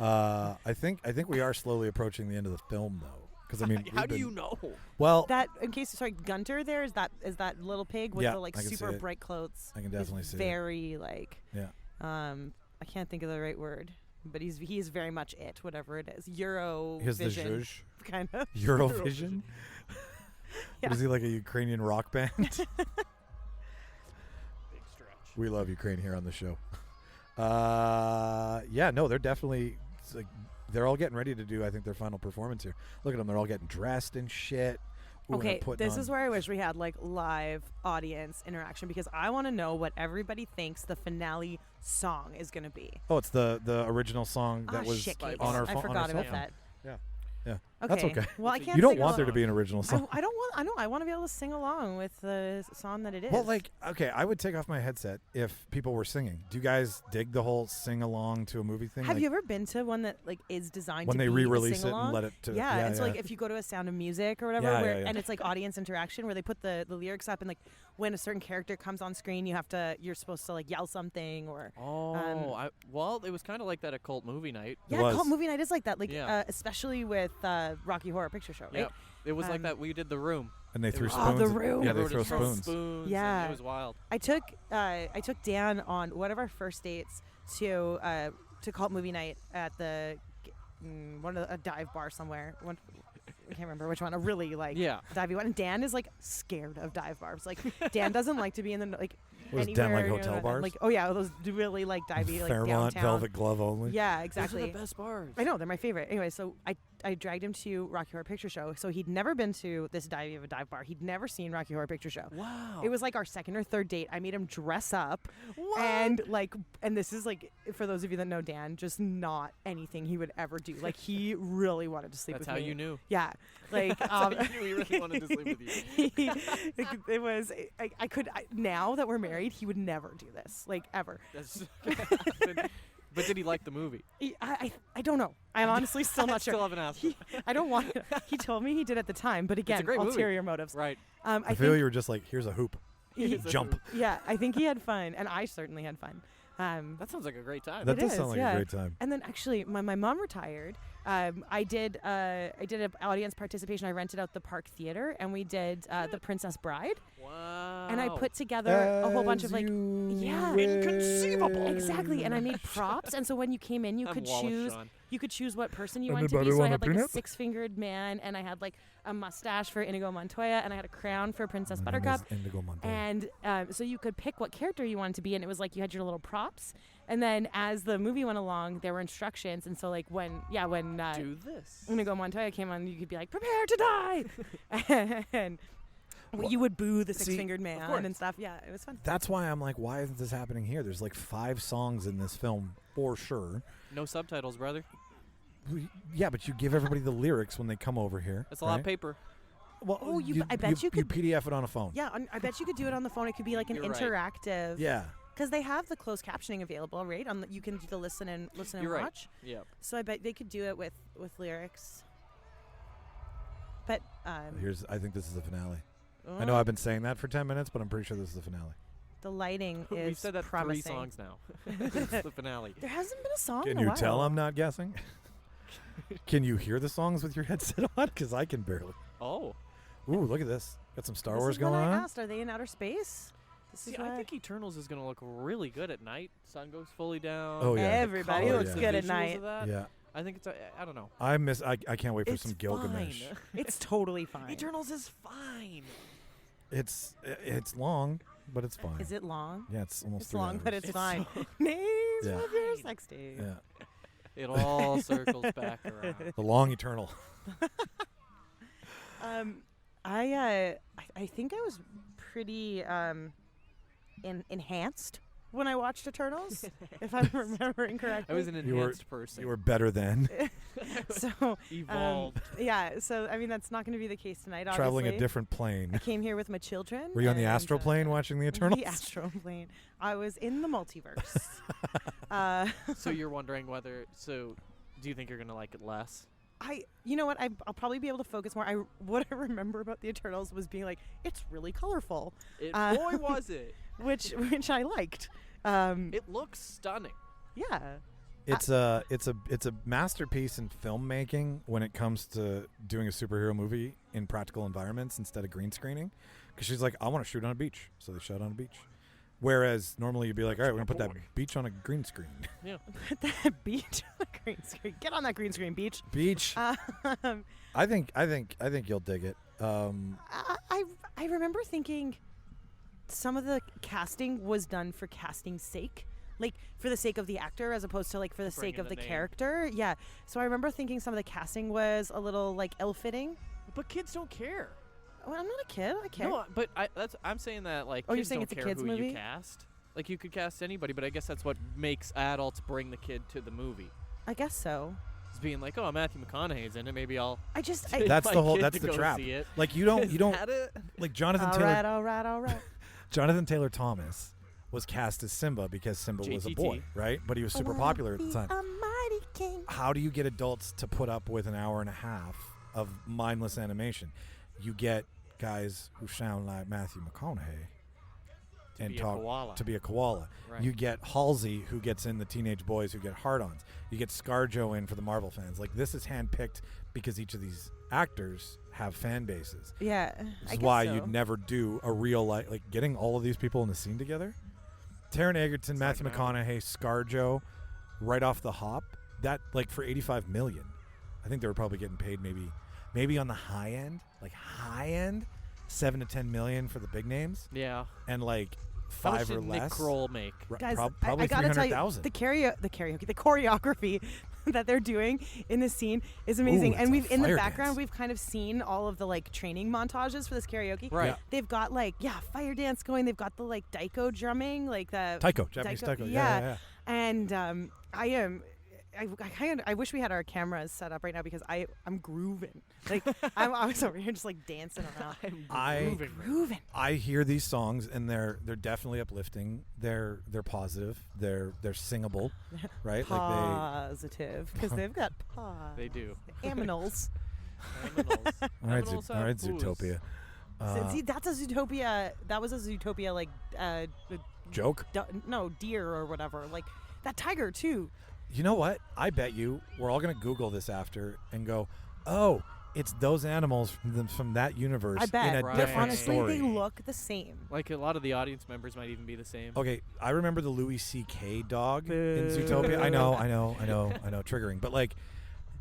I think we are slowly approaching the end of the film, though. Because I mean, How do you know? Well, That in case sorry, Gunter there is that little pig with Yeah, the like I can see super it. bright clothes. I can He's definitely see it. very like yeah. I can't think of the right word, but he is very much it, whatever it is. Euro Here's the vision, zhuzh. kind of. Eurovision. Yeah. What is he, like a Ukrainian rock band? Big stretch. We love Ukraine here on the show. Yeah, no, they're definitely it's like they're all getting ready to do, I think, their final performance here. Look at them; they're all getting dressed and shit. Ooh, and Okay, putting this on- is where I wish we had like live audience interaction because I want to know what everybody thinks the finale song is going to be. Oh, it's the original song that was shit cakes. on our I phone. forgot on our about cell that. phone. Yeah, Okay. that's okay. Well, I can't. You don't sing want there along. to be an original song. I don't want. I want to be able to sing along with the song that it is. Well, like, okay, I would take off my headset if people were singing. Do you guys dig the whole sing along to a movie thing? have Like, you ever been to one that like is designed when to they be re-release it sing-along? and let it to Yeah, and so like if you go to a Sound of Music or whatever, Yeah, where, yeah. and it's like audience interaction where they put the lyrics up and like when a certain character comes on screen, you're supposed to like yell something or Oh, well, it was kind of like that at Cult Movie Night. yeah, was. cult movie night is like that, like Yeah. especially with Rocky Horror Picture Show, right? Yep. It was like Um, that. We did The Room. and they it threw was- spoons. Oh, The Room. Yeah, they Everyone throw just threw spoons. and Yeah. it was wild. I took Dan on one of our first dates to cult movie night at the one of a dive bar somewhere. I can't remember which one. A really like Yeah. divey one. And Dan is like scared of dive bars. Like Dan doesn't like to be in the like Was anywhere. Dan like you know, hotel and, bars? Like those really like divey like Fairmont downtown. Velvet Glove only. Yeah, Those exactly. are the best bars. I know, they're my favorite. Anyway, so I dragged him to Rocky Horror Picture Show. So he'd never been to this divey of a dive bar. He'd never seen Rocky Horror Picture Show. Wow. It was like our second or third date. I made him dress up. And like, and this is like, for those of you that know Dan, just not anything he would ever do. Like he really wanted to sleep That's with how me. you knew. Yeah. Like, That's how you knew he really wanted to sleep with you. it was, now that we're married, he would never do this. Like ever. That's but did he like the movie? I don't know. I'm honestly still not sure. Still haven't asked him. I don't want. He told me he did at the time, but again, great movie. ulterior motives. Right. I feel you were just like, here's a hoop. Here's a Jump. Yeah, I think he had fun, and I certainly had fun. That sounds like a great time. That It does is, sound like yeah. a great time. And then actually, my mom retired. I did an audience participation. I rented out the Park Theater, and we did the Princess Bride. Wow. And I put together a whole bunch of like, yeah, Inconceivable. exactly. And I made props, and so when you came in, you I'm could Wallace choose. Shawn. You could choose what person you wanted to be. Anybody So I want had a like a peanut? 6-fingered man, and I had like a mustache for Inigo Montoya, and I had a crown for Princess My name is Buttercup. Indigo Montoya. And so you could pick what character you wanted to be, and it was like you had your little props. And then as the movie went along, there were instructions. And so like when Do this. Inigo Montoya came on, you could be like, prepare to die. And you would boo the See, 6-fingered man and stuff. Yeah, it was fun. That's why I'm like, why isn't this happening here? There's like 5 songs in this film for sure. No subtitles, brother. Yeah, but you give everybody the lyrics when they come over here. That's a lot of paper. Well, Oh, I bet you could- PDF it on a phone. Yeah, I bet you could do it on the phone. It could be like an You're right. interactive. Yeah. Because they have the closed captioning available, right? You can do the listen and You're right. watch. Yeah. So I bet they could do it with lyrics. But I think this is the finale. I know I've been saying that for 10 minutes, but I'm pretty sure this is the finale. the lighting is We've said that promising. 3 songs now. It's the finale. There hasn't been a song Can in a you while. tell I'm not guessing? Can you hear the songs with your headset on? Because I can barely. Oh. Ooh, look at this. Got some Star This Wars is when going I on. asked, are they in outer space? This See, is I why think Eternals is going to look really good at night. Sun goes fully down. Oh, yeah. Everybody color, looks yeah. good at Visuals night. of that. Yeah. I think it's I don't know. I can't wait for It's some Gilgamesh. fine. It's totally fine. Eternals is fine. It's long, but it's fine. Is it long? Yeah, it's almost It's 3 long, but hours. it's fine. Names Yeah. of your sex tape. Yeah. It all circles back around. The long eternal. I think I was pretty enhanced when I watched Eternals, if I'm remembering correctly. I was an enhanced person. You were better then. so Evolved. yeah. So I mean, that's not going to be the case tonight. Obviously. Traveling a different plane. I came here with my children. Were you on the and, astral plane watching the Eternals? The astral plane. I was in the multiverse. So you're wondering whether. So, do you think you're gonna like it less? You know what? I'll probably be able to focus more. What I remember about the Eternals was being like, it's really colorful. Boy, was it! Which I liked. It looks stunning. Yeah. It's a masterpiece in filmmaking when it comes to doing a superhero movie in practical environments instead of green screening. Because she's like, I want to shoot on a beach, so they shot on a beach. Whereas normally you'd be like, all right, we're gonna put that beach on a green screen. Yeah. Put that beach on a green screen. Get on that green screen, beach. Beach. I think you'll dig it. I remember thinking some of the casting was done for casting's sake, like for the sake of the actor as opposed to like for the Bring sake in of the the name. character. Yeah. So I remember thinking some of the casting was a little like ill-fitting. But kids don't care. Well, I'm not a kid. I care. No, but I'm saying that like Oh, you're kids saying don't it's a care kids' who movie? you cast. Like you could cast anybody, but I guess that's what makes adults bring the kid to the movie. I guess so. It's being like, oh, Matthew McConaughey's in it. Maybe I'll. I That's my the whole. kid That's to the go trap. see it. Like you don't Is that it? like Jonathan all Taylor. right. Jonathan Taylor Thomas was cast as Simba because Simba was a JTT. boy, right? But he was super popular at the time. A mighty king. How do you get adults to put up with an hour and a half of mindless animation? You get guys who sound like Matthew McConaughey and be a talk koala. to be a koala. Right. You get Halsey, who gets in the teenage boys who get hard-ons. You get ScarJo in for the Marvel fans. Like, this is handpicked because each of these actors have fan bases. Yeah. This I is guess why so. you'd never do a real like getting all of these people in the scene together. Taron Egerton, Matthew not gonna McConaughey, ScarJo, right off the hop. That like for $85 million. I think they were probably getting paid maybe on the high end, like high end, $7 to $10 million for the big names, Yeah. and like How much $5 or did less. Nick Kroll make? Guys, Probably I gotta tell you, 300,000. the choreography that they're doing in this scene is amazing. Ooh, and it's we've a in the fire background dance. we've kind of seen all of the like training montages for this karaoke. Right. Yeah. They've got like fire dance going. They've got the like daiko drumming, like the Taiko, Japanese taiko. Yeah. And I wish we had our cameras set up right now because I'm grooving. Like I was over here just like dancing around. I grooving. I hear these songs and they're definitely uplifting. They're positive. They're singable, right? Positive because they've got paws. They do. Aminals. Aminals. All right, Aminals all right, have boos. Zootopia. See, that's a Zootopia. That was a Zootopia like Joke. deer or whatever. Like that tiger too. You know what? I bet you we're all going to Google this after and go, oh, it's those animals from that universe I bet. in a Right. different Honestly, story. they look the same. Like a lot of the audience members might even be the same. Okay, I remember the Louis C.K. dog in Zootopia. I know, triggering. But like,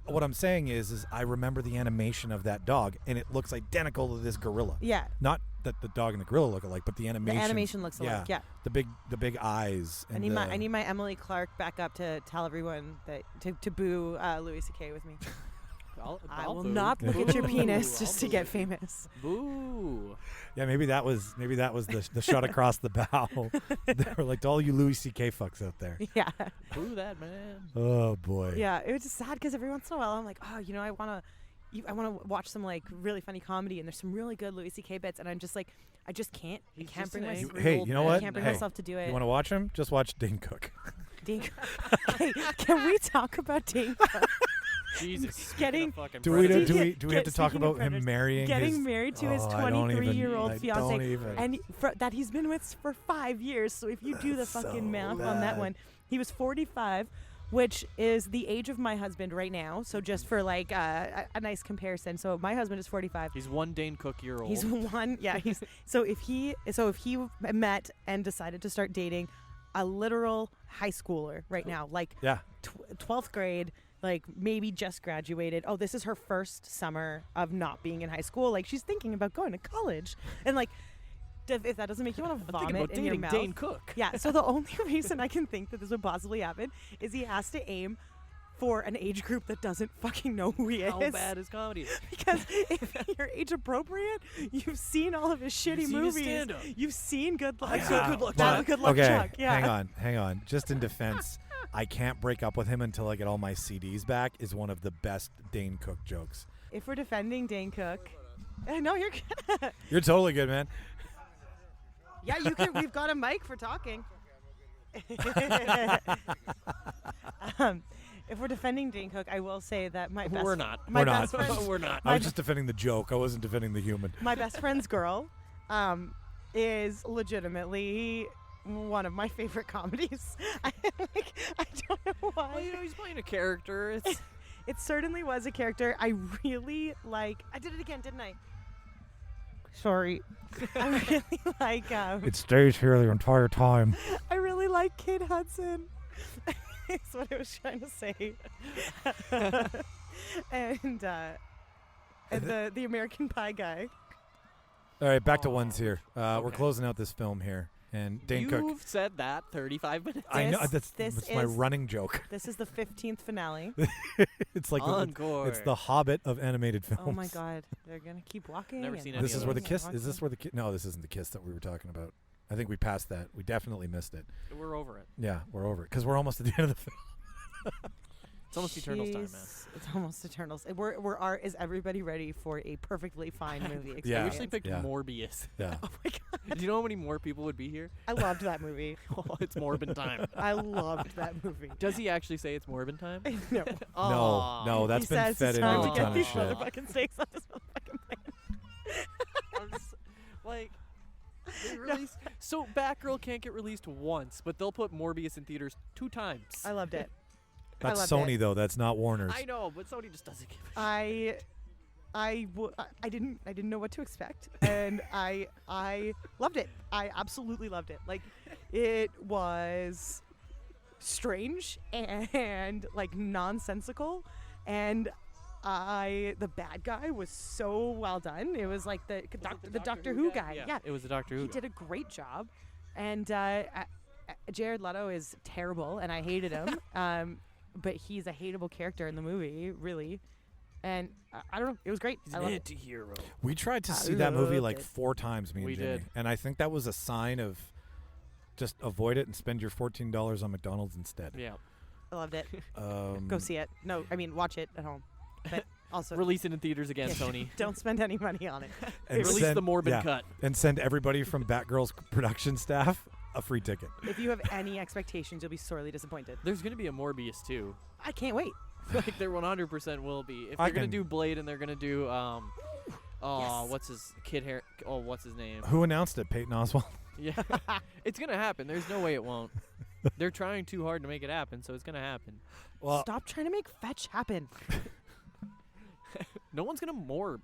what I'm saying is I remember the animation of that dog, and it looks identical to this gorilla. Yeah. Not that the dog and the gorilla look alike, but the animation. The animation looks alike. Yeah. The big eyes. And I need my Emily Clarke back up to tell everyone that to boo Louis C.K. with me. I will not look at your penis just to get famous. Boo. Yeah, maybe that was the shot across the bow. They were like, to all you Louis C.K. fucks out there. Yeah. Boo that man. Oh boy. Yeah, it was just sad because every once in a while I'm like, oh, I want to watch some like really funny comedy, and there's some really good Louis C.K. bits, and I'm just like, I just can't. He's I can't just bring an myself. angry Hey, old you know man. what? I can't bring Hey, myself to do it. You want to watch him? Just watch Dane Cook. Dane- Hey, can we talk about Dane? Jesus. Getting- fucking Do we predator. have to talk Speaking of about him predators, marrying getting his married to his Oh, I don't even- 23-year-old I fiance, don't even. and that he's been with for 5 years. So if you do the That's fucking so math on that bad. one, he was 45, which is the age of my husband right now. So just for like a nice comparison, so my husband is 45. He's one Dane Cook year old. He's one, yeah. He's so if he met and decided to start dating a literal high schooler right now, like Yeah. 12th grade, like maybe just graduated. Oh, this is her first summer of not being in high school. Like she's thinking about going to college, and like if that doesn't make you want to I'm thinking vomit about in your dating mouth. Dane Cook. Yeah. So the only reason I can think that this would possibly happen is he has to aim for an age group that doesn't fucking know who he is. How bad is comedy? Because if you're age appropriate, you've seen all of his shitty seen his movies. stand-up. You've seen Good Luck. Good Luck That Chuck. Good Luck okay, Chuck. Yeah. hang on. Just in defense, I can't break up with him until I get all my CDs back is one of the best Dane Cook jokes. If we're defending Dane Cook, no, you're good. You're totally good, man. Yeah, you can. We've got a mic for talking. If we're defending Dane Cook, I will say that my best We're not. My We're best not. friend's, We're not. I was just defending the joke. I wasn't defending the human. my best friend's girl is legitimately one of my favorite comedies. I don't know why. Well, he's playing a character. It's It certainly was a character I really like. I did it again, didn't I? Sorry. I really like. It stays here the entire time. I really like Kate Hudson. That's what I was trying to say. and the American Pie guy. All right, back to ones here. We're closing out this film here. And Dane Cook. You've said that 35 minutes. I know This that's my is- running joke. This is the 15th finale. It's like Encore. it's the Hobbit of animated films. Oh my God, they're gonna keep walking. Never and seen any This of is where the those. kiss. Is this where the kiss? No, this isn't the kiss that we were talking about. I think we passed that. We definitely missed it. We're over it. Yeah, we're over it because we're almost at the end of the film. It's almost Eternals time, man. Jeez, It's almost Eternals. Is everybody ready for a perfectly fine movie experience? Yeah. I actually picked Yeah. Morbius. Yeah. Oh my God, Do you know how many more people would be here? I loved that movie. Oh, it's Morbin time. I loved that movie. Does he actually say it's Morbin time? No. No, that's he been says fed it's into time a to ton get of these shit. motherfucking steaks on this motherfucking plane. Like, they released. So Batgirl can't get released once, but they'll put Morbius in theaters 2 times. I loved it. That's loved Sony it. though. That's not Warner's. I know, but Sony just doesn't give a shit. I didn't know what to expect, and I loved it. I absolutely loved it. Like, it was strange and like nonsensical, and the bad guy was so well done. It was like the Doctor Who guy. Yeah, It was the Doctor Who he guy. did a great job, and Jared Leto is terrible, and I hated him. But he's a hateable character in the movie, really. And I don't know, it was great. He's I an loved it. anti-hero. We tried to I see that movie loved like it. 4 times, me and We Jimmy. did. And I think that was a sign of just avoid it and spend your $14 on McDonald's instead. Yeah. I loved it. Go see it. No, I mean watch it at home. But also Release it in theaters again, Sony. don't spend any money on it. And Release send- the Morbin yeah, cut. and send everybody from Batgirl's production staff a free ticket. If you have any expectations, you'll be sorely disappointed. There's going to be a Morbius too. I can't wait. Like there 100% will be. If I they're going can- to do Blade and they're going to do Yes. what's his kid hair? Oh, what's his name? Who announced it? Peyton Oswalt. Yeah. It's going to happen. There's no way it won't. They're trying too hard to make it happen, so it's going to happen. Well, Stop trying to make fetch happen. No one's going to morb.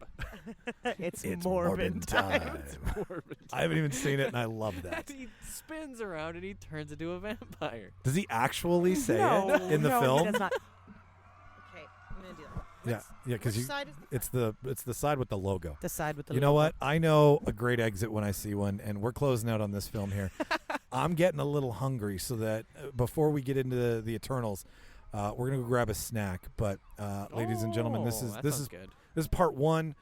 It's it's Morbin time. Morbin. I haven't even seen it, and I love that. He spins around and he turns into a vampire. Does he actually say No, it in the no, film? He does not. Okay, I'm gonna do that. Yeah, because Which side is it's the side with the logo. the side with the You know what? I know a great exit when I see one, and we're closing out on this film here. I'm getting a little hungry, so that before we get into the Eternals, we're gonna go grab a snack. But ladies and gentlemen, this Oh, that is sounds good. this is part 1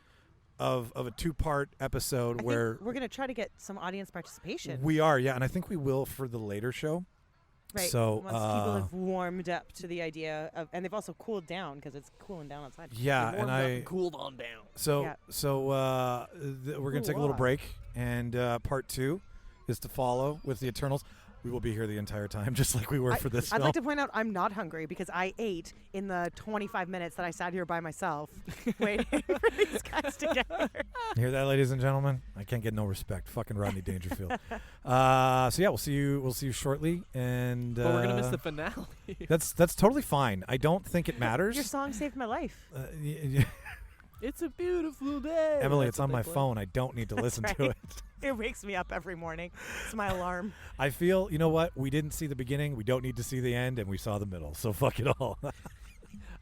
of a 2-part episode I think where we're gonna try to get some audience participation. we are, yeah, and I think we will for the later show. Right. So once people have warmed up to the idea of, and they've also cooled down because it's cooling down outside. yeah, Warmed and up I and cooled on down. so Yeah. we're gonna take a little Ooh-ah. break, and part 2 is to follow with the Eternals. We will be here the entire time, just like we were for this I'd film. like to point out I'm not hungry because I ate in the 25 minutes that I sat here by myself waiting for these guys to get here. Hear that, ladies and gentlemen? I can't get no respect. Fucking Rodney Dangerfield. So yeah, we'll see you shortly, and But we're going to miss the finale. that's totally fine. I don't think it matters. Your song saved my life. It's a beautiful day. Emily, That's it's what on they my play. phone. I don't need to listen to right. it. It wakes me up every morning. It's my alarm. I feel, you know what? We didn't see the beginning. We don't need to see the end, and we saw the middle. So fuck it all.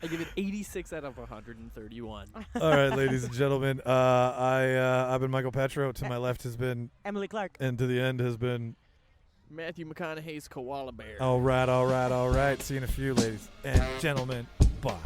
I give it 86 out of 131. All right, ladies and gentlemen. I've been Michael Petrow. To my left has been Emily Clarke. and to the end has been. Matthew McConaughey's koala bear. All right. See you in a few, ladies and gentlemen. Bye.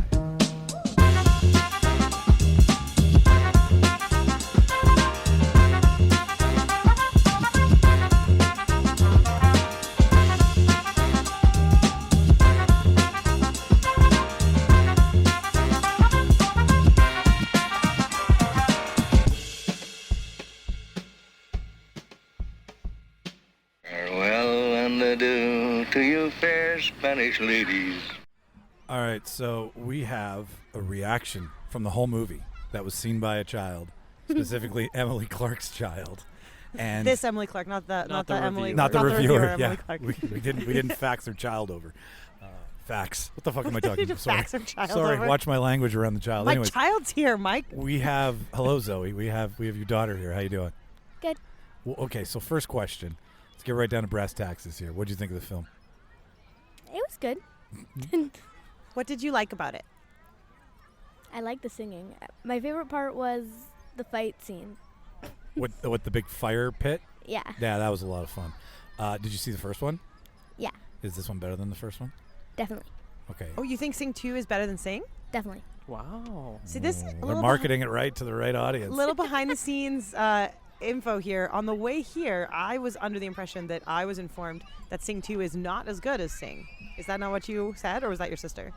To you fair Spanish ladies. All right, so we have a reaction from the whole movie that was seen by a child, specifically Emily Clarke's child. And This Emily Clarke, not the Emily, not the reviewer. Emily Yeah, Clarke. we didn't fax her child over. Fax. What the fuck am I talking about? Sorry. Fax her child Sorry. over. Watch my language around the child. My Anyways, child's here, Mike. we have hello Zoe. We have your daughter here. How you doing? Good. Well, okay, so first question. Let's get right down to brass taxes here. What did you think of the film? It was good. What did you like about it? I like the singing. My favorite part was the fight scene. With the big fire pit? Yeah. Yeah, that was a lot of fun. Did you see the first one? Yeah, Is this one better than the first one? definitely. Okay. Oh, you think Sing 2 is better than Sing? Definitely. Wow. See, this They're marketing it right to the right audience. little behind the scenes info here. On the way here, I was under the impression that I was informed that Sing 2 is not as good as Sing. Is that not what you said, or was that your sister?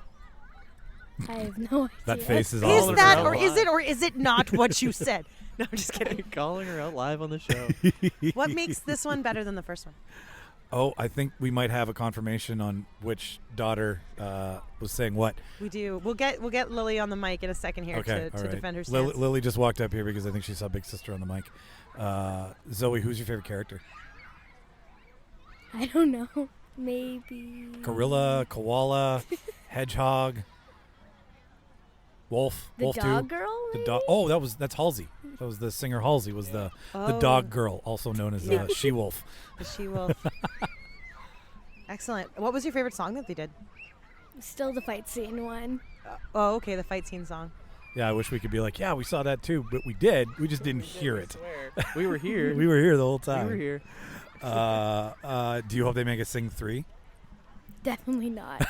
I have no idea. That face is All Is all over that, her or is it not what you said? No, I'm just kidding. Calling her out live on the show. What makes this one better than the first one? Oh, I think we might have a confirmation on which daughter was saying what. We do. We'll get Lily on the mic in a second here Okay, to all right. defend her stance. Lily just walked up here because I think she saw Big Sister on the mic. Zoe, who's your favorite character? I don't know. Maybe. Gorilla, koala, hedgehog, wolf. The wolf dog too. girl? The Maybe? dog. Oh, that's Halsey. That was the singer Halsey. Was the dog girl, also known as she wolf. The she-wolf. Excellent. What was your favorite song that they did? Still the fight scene one. Oh, okay, the fight scene song. Yeah, I wish we could be like, yeah, we saw that too, but we did. We just didn't hear it. We were here. We were here the whole time. We were here. Do you hope they make a Sing 3? Definitely not.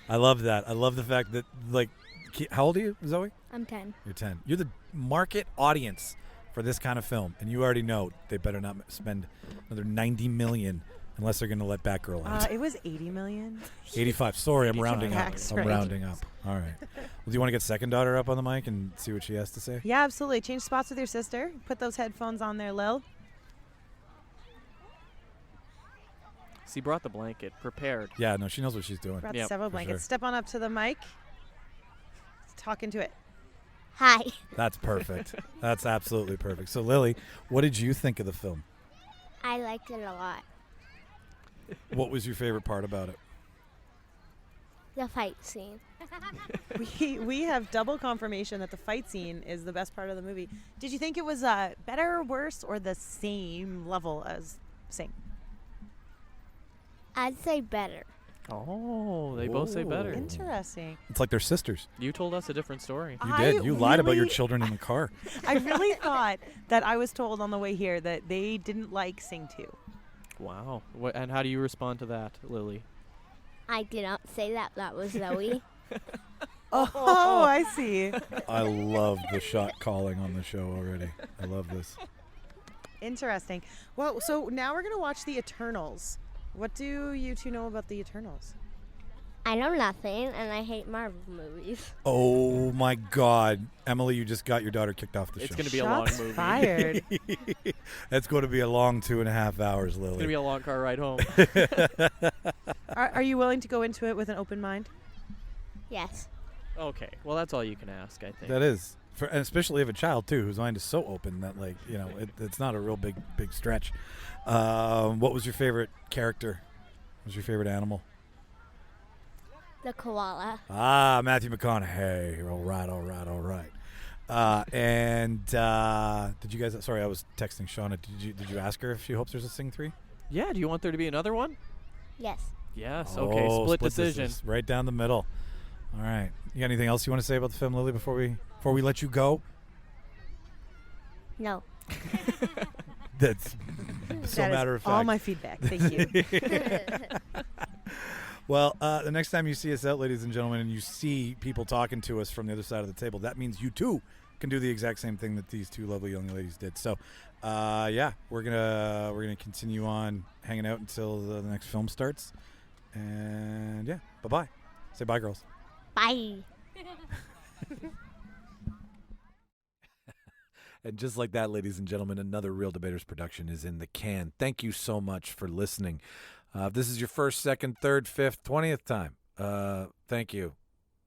I love that. I love the fact that, like, how old are you, Zoe? I'm 10. You're 10. You're the market audience for this kind of film, and you already know they better not spend another $90 million unless they're going to let Batgirl out. It was 80 million. 85. Sorry, I'm rounding up. Tax I'm rate. rounding up. All right. Well, do you want to get second daughter up on the mic and see what she has to say? Yeah, absolutely. Change spots with your sister. Put those headphones on there, Lil. She brought the blanket, prepared. Yeah, no, she knows what she's doing. Brought Yep, several for blankets. sure. Step on up to the mic. Let's talk into it. Hi. That's perfect. That's absolutely perfect. So, Lily, what did you think of the film? I liked it a lot. What was your favorite part about it? The fight scene. We have double confirmation that the fight scene is the best part of the movie. Did you think it was better, worse, or the same level as Sing? I'd say better. Oh, they both say better. Ooh. Interesting. It's like they're sisters. You told us a different story. You did. You lied about your really- children in the car. I really thought that I was told on the way here that they didn't like Sing 2. Wow. And how do you respond to that, Lily? I did not say that. That was Zoe. Oh, I see. I love the shot calling on the show already. I love this. Interesting. Well, so now we're going to watch The Eternals. What do you two know about The Eternals? I know nothing, and I hate Marvel movies. Oh my God, Emily, you just got your daughter kicked off the It's show. going to be a long Shots movie. fired. That's going to be a long 2.5 hours, It's going to Lily. be a long car ride home. Are you willing to go into it with an open mind? Yes. Okay. Well, that's all you can ask, I think. That is, and especially if a child too, whose mind is so open that, like, you know, it's not a real big stretch. What was your favorite character? What was your favorite animal? The koala. Ah, Matthew McConaughey. All right. Did you guys? Sorry, I was texting Shauna. Did you ask her if she hopes there's a Sing 3? Yeah. Do you want there to be another one? Yes. Yes. Okay. Oh, Split decision. Right down the middle. All right. You got anything else you want to say about the film, Lily, before we let you go? No. That's so That is matter of fact. all my feedback. Thank you. Well, the next time you see us out, ladies and gentlemen, and you see people talking to us from the other side of the table, that means you too can do the exact same thing that these two lovely young ladies did. So, we're gonna continue on hanging out until the next film starts. And bye-bye. Say bye, girls. Bye. And just like that, ladies and gentlemen, another Real Debaters production is in the can. Thank you so much for listening. If this is your first, second, third, fifth, 20th time, thank you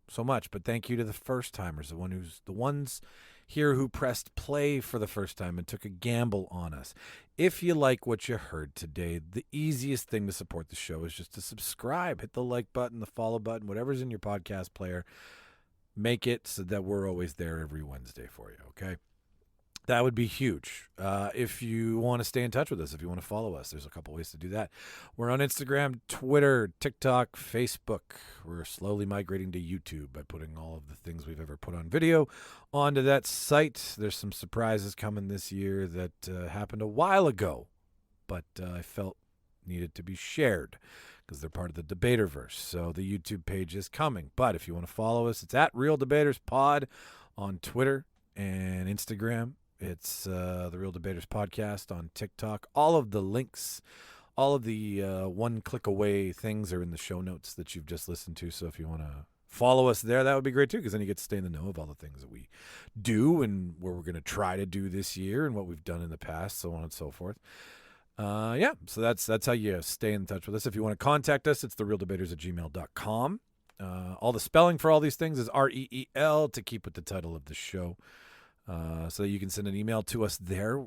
so much. But thank you to the first timers, the ones here who pressed play for the first time and took a gamble on us. If you like what you heard today, the easiest thing to support the show is just to subscribe. Hit the like button, the follow button, whatever's in your podcast player. Make it so that we're always there every Wednesday for you, okay? That would be huge. If you want to stay in touch with us, if you want to follow us, there's a couple ways to do that. We're on Instagram, Twitter, TikTok, Facebook. We're slowly migrating to YouTube by putting all of the things we've ever put on video onto that site. There's some surprises coming this year that happened a while ago, but I felt needed to be shared because they're part of the Debaterverse. So the YouTube page is coming. But if you want to follow us, it's at Real Debaters Pod on Twitter and Instagram. It's the Real Debaters Podcast on TikTok. All of the links, all of the one-click away things are in the show notes that you've just listened to. So if you want to follow us there, that would be great too, because then you get to stay in the know of all the things that we do and what we're going to try to do this year and what we've done in the past, so on and so forth. So that's how you stay in touch with us. If you want to contact us, it's therealdebaters@gmail.com. All the spelling for all these things is REEL to keep with the title of the show. So that you can send an email to us there,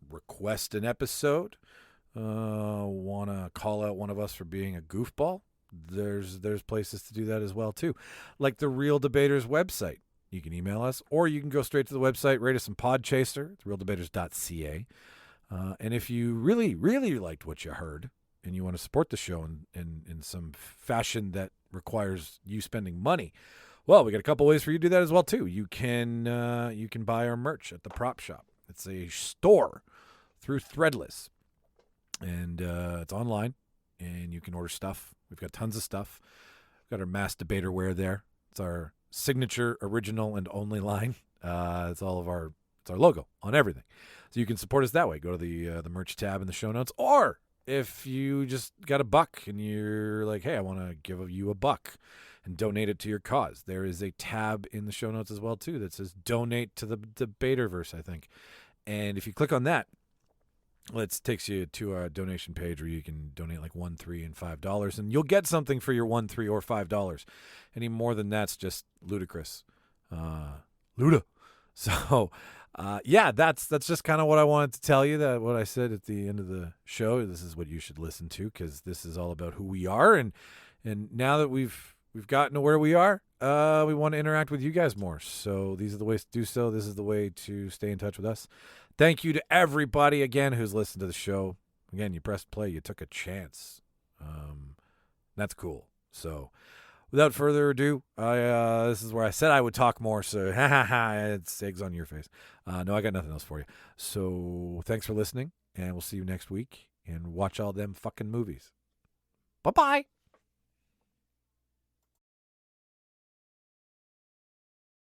request an episode, want to call out one of us for being a goofball. There's places to do that as well too, like the Real Debaters website. You can email us, or you can go straight to the website, rate us in Podchaser, realdebaters.ca. And if you really, really liked what you heard and you want to support the show in some fashion that requires you spending money, well, we got a couple ways for you to do that as well too. You can buy our merch at the Prop Shop. It's a store through Threadless, and it's online, and you can order stuff. We've got tons of stuff. We've got our Mass Debater wear there. It's our signature, original, and only line. It's our logo on everything. So you can support us that way. Go to the merch tab in the show notes, or if you just got $1 and you're like, hey, I want to give you $1 and donate it to your cause, there is a tab in the show notes as well too that says donate to the Debaterverse, I think. And if you click on that, it takes you to a donation page where you can donate like $1, $3, and $5, and you'll get something for your $1, $3, or $5. Any more than that's just ludicrous. Luda. So that's just kind of what I wanted to tell you, that what I said at the end of the show. This is what you should listen to, because this is all about who we are, and now that we've gotten to where we are, we want to interact with you guys more. So these are the ways to do so. This is the way to stay in touch with us. Thank you to everybody again who's listened to the show. Again, you pressed play, you took a chance. That's cool. So without further ado, this is where I said I would talk more, so it's eggs on your face. No, I got nothing else for you. So thanks for listening, and we'll see you next week, and watch all them fucking movies. Bye-bye.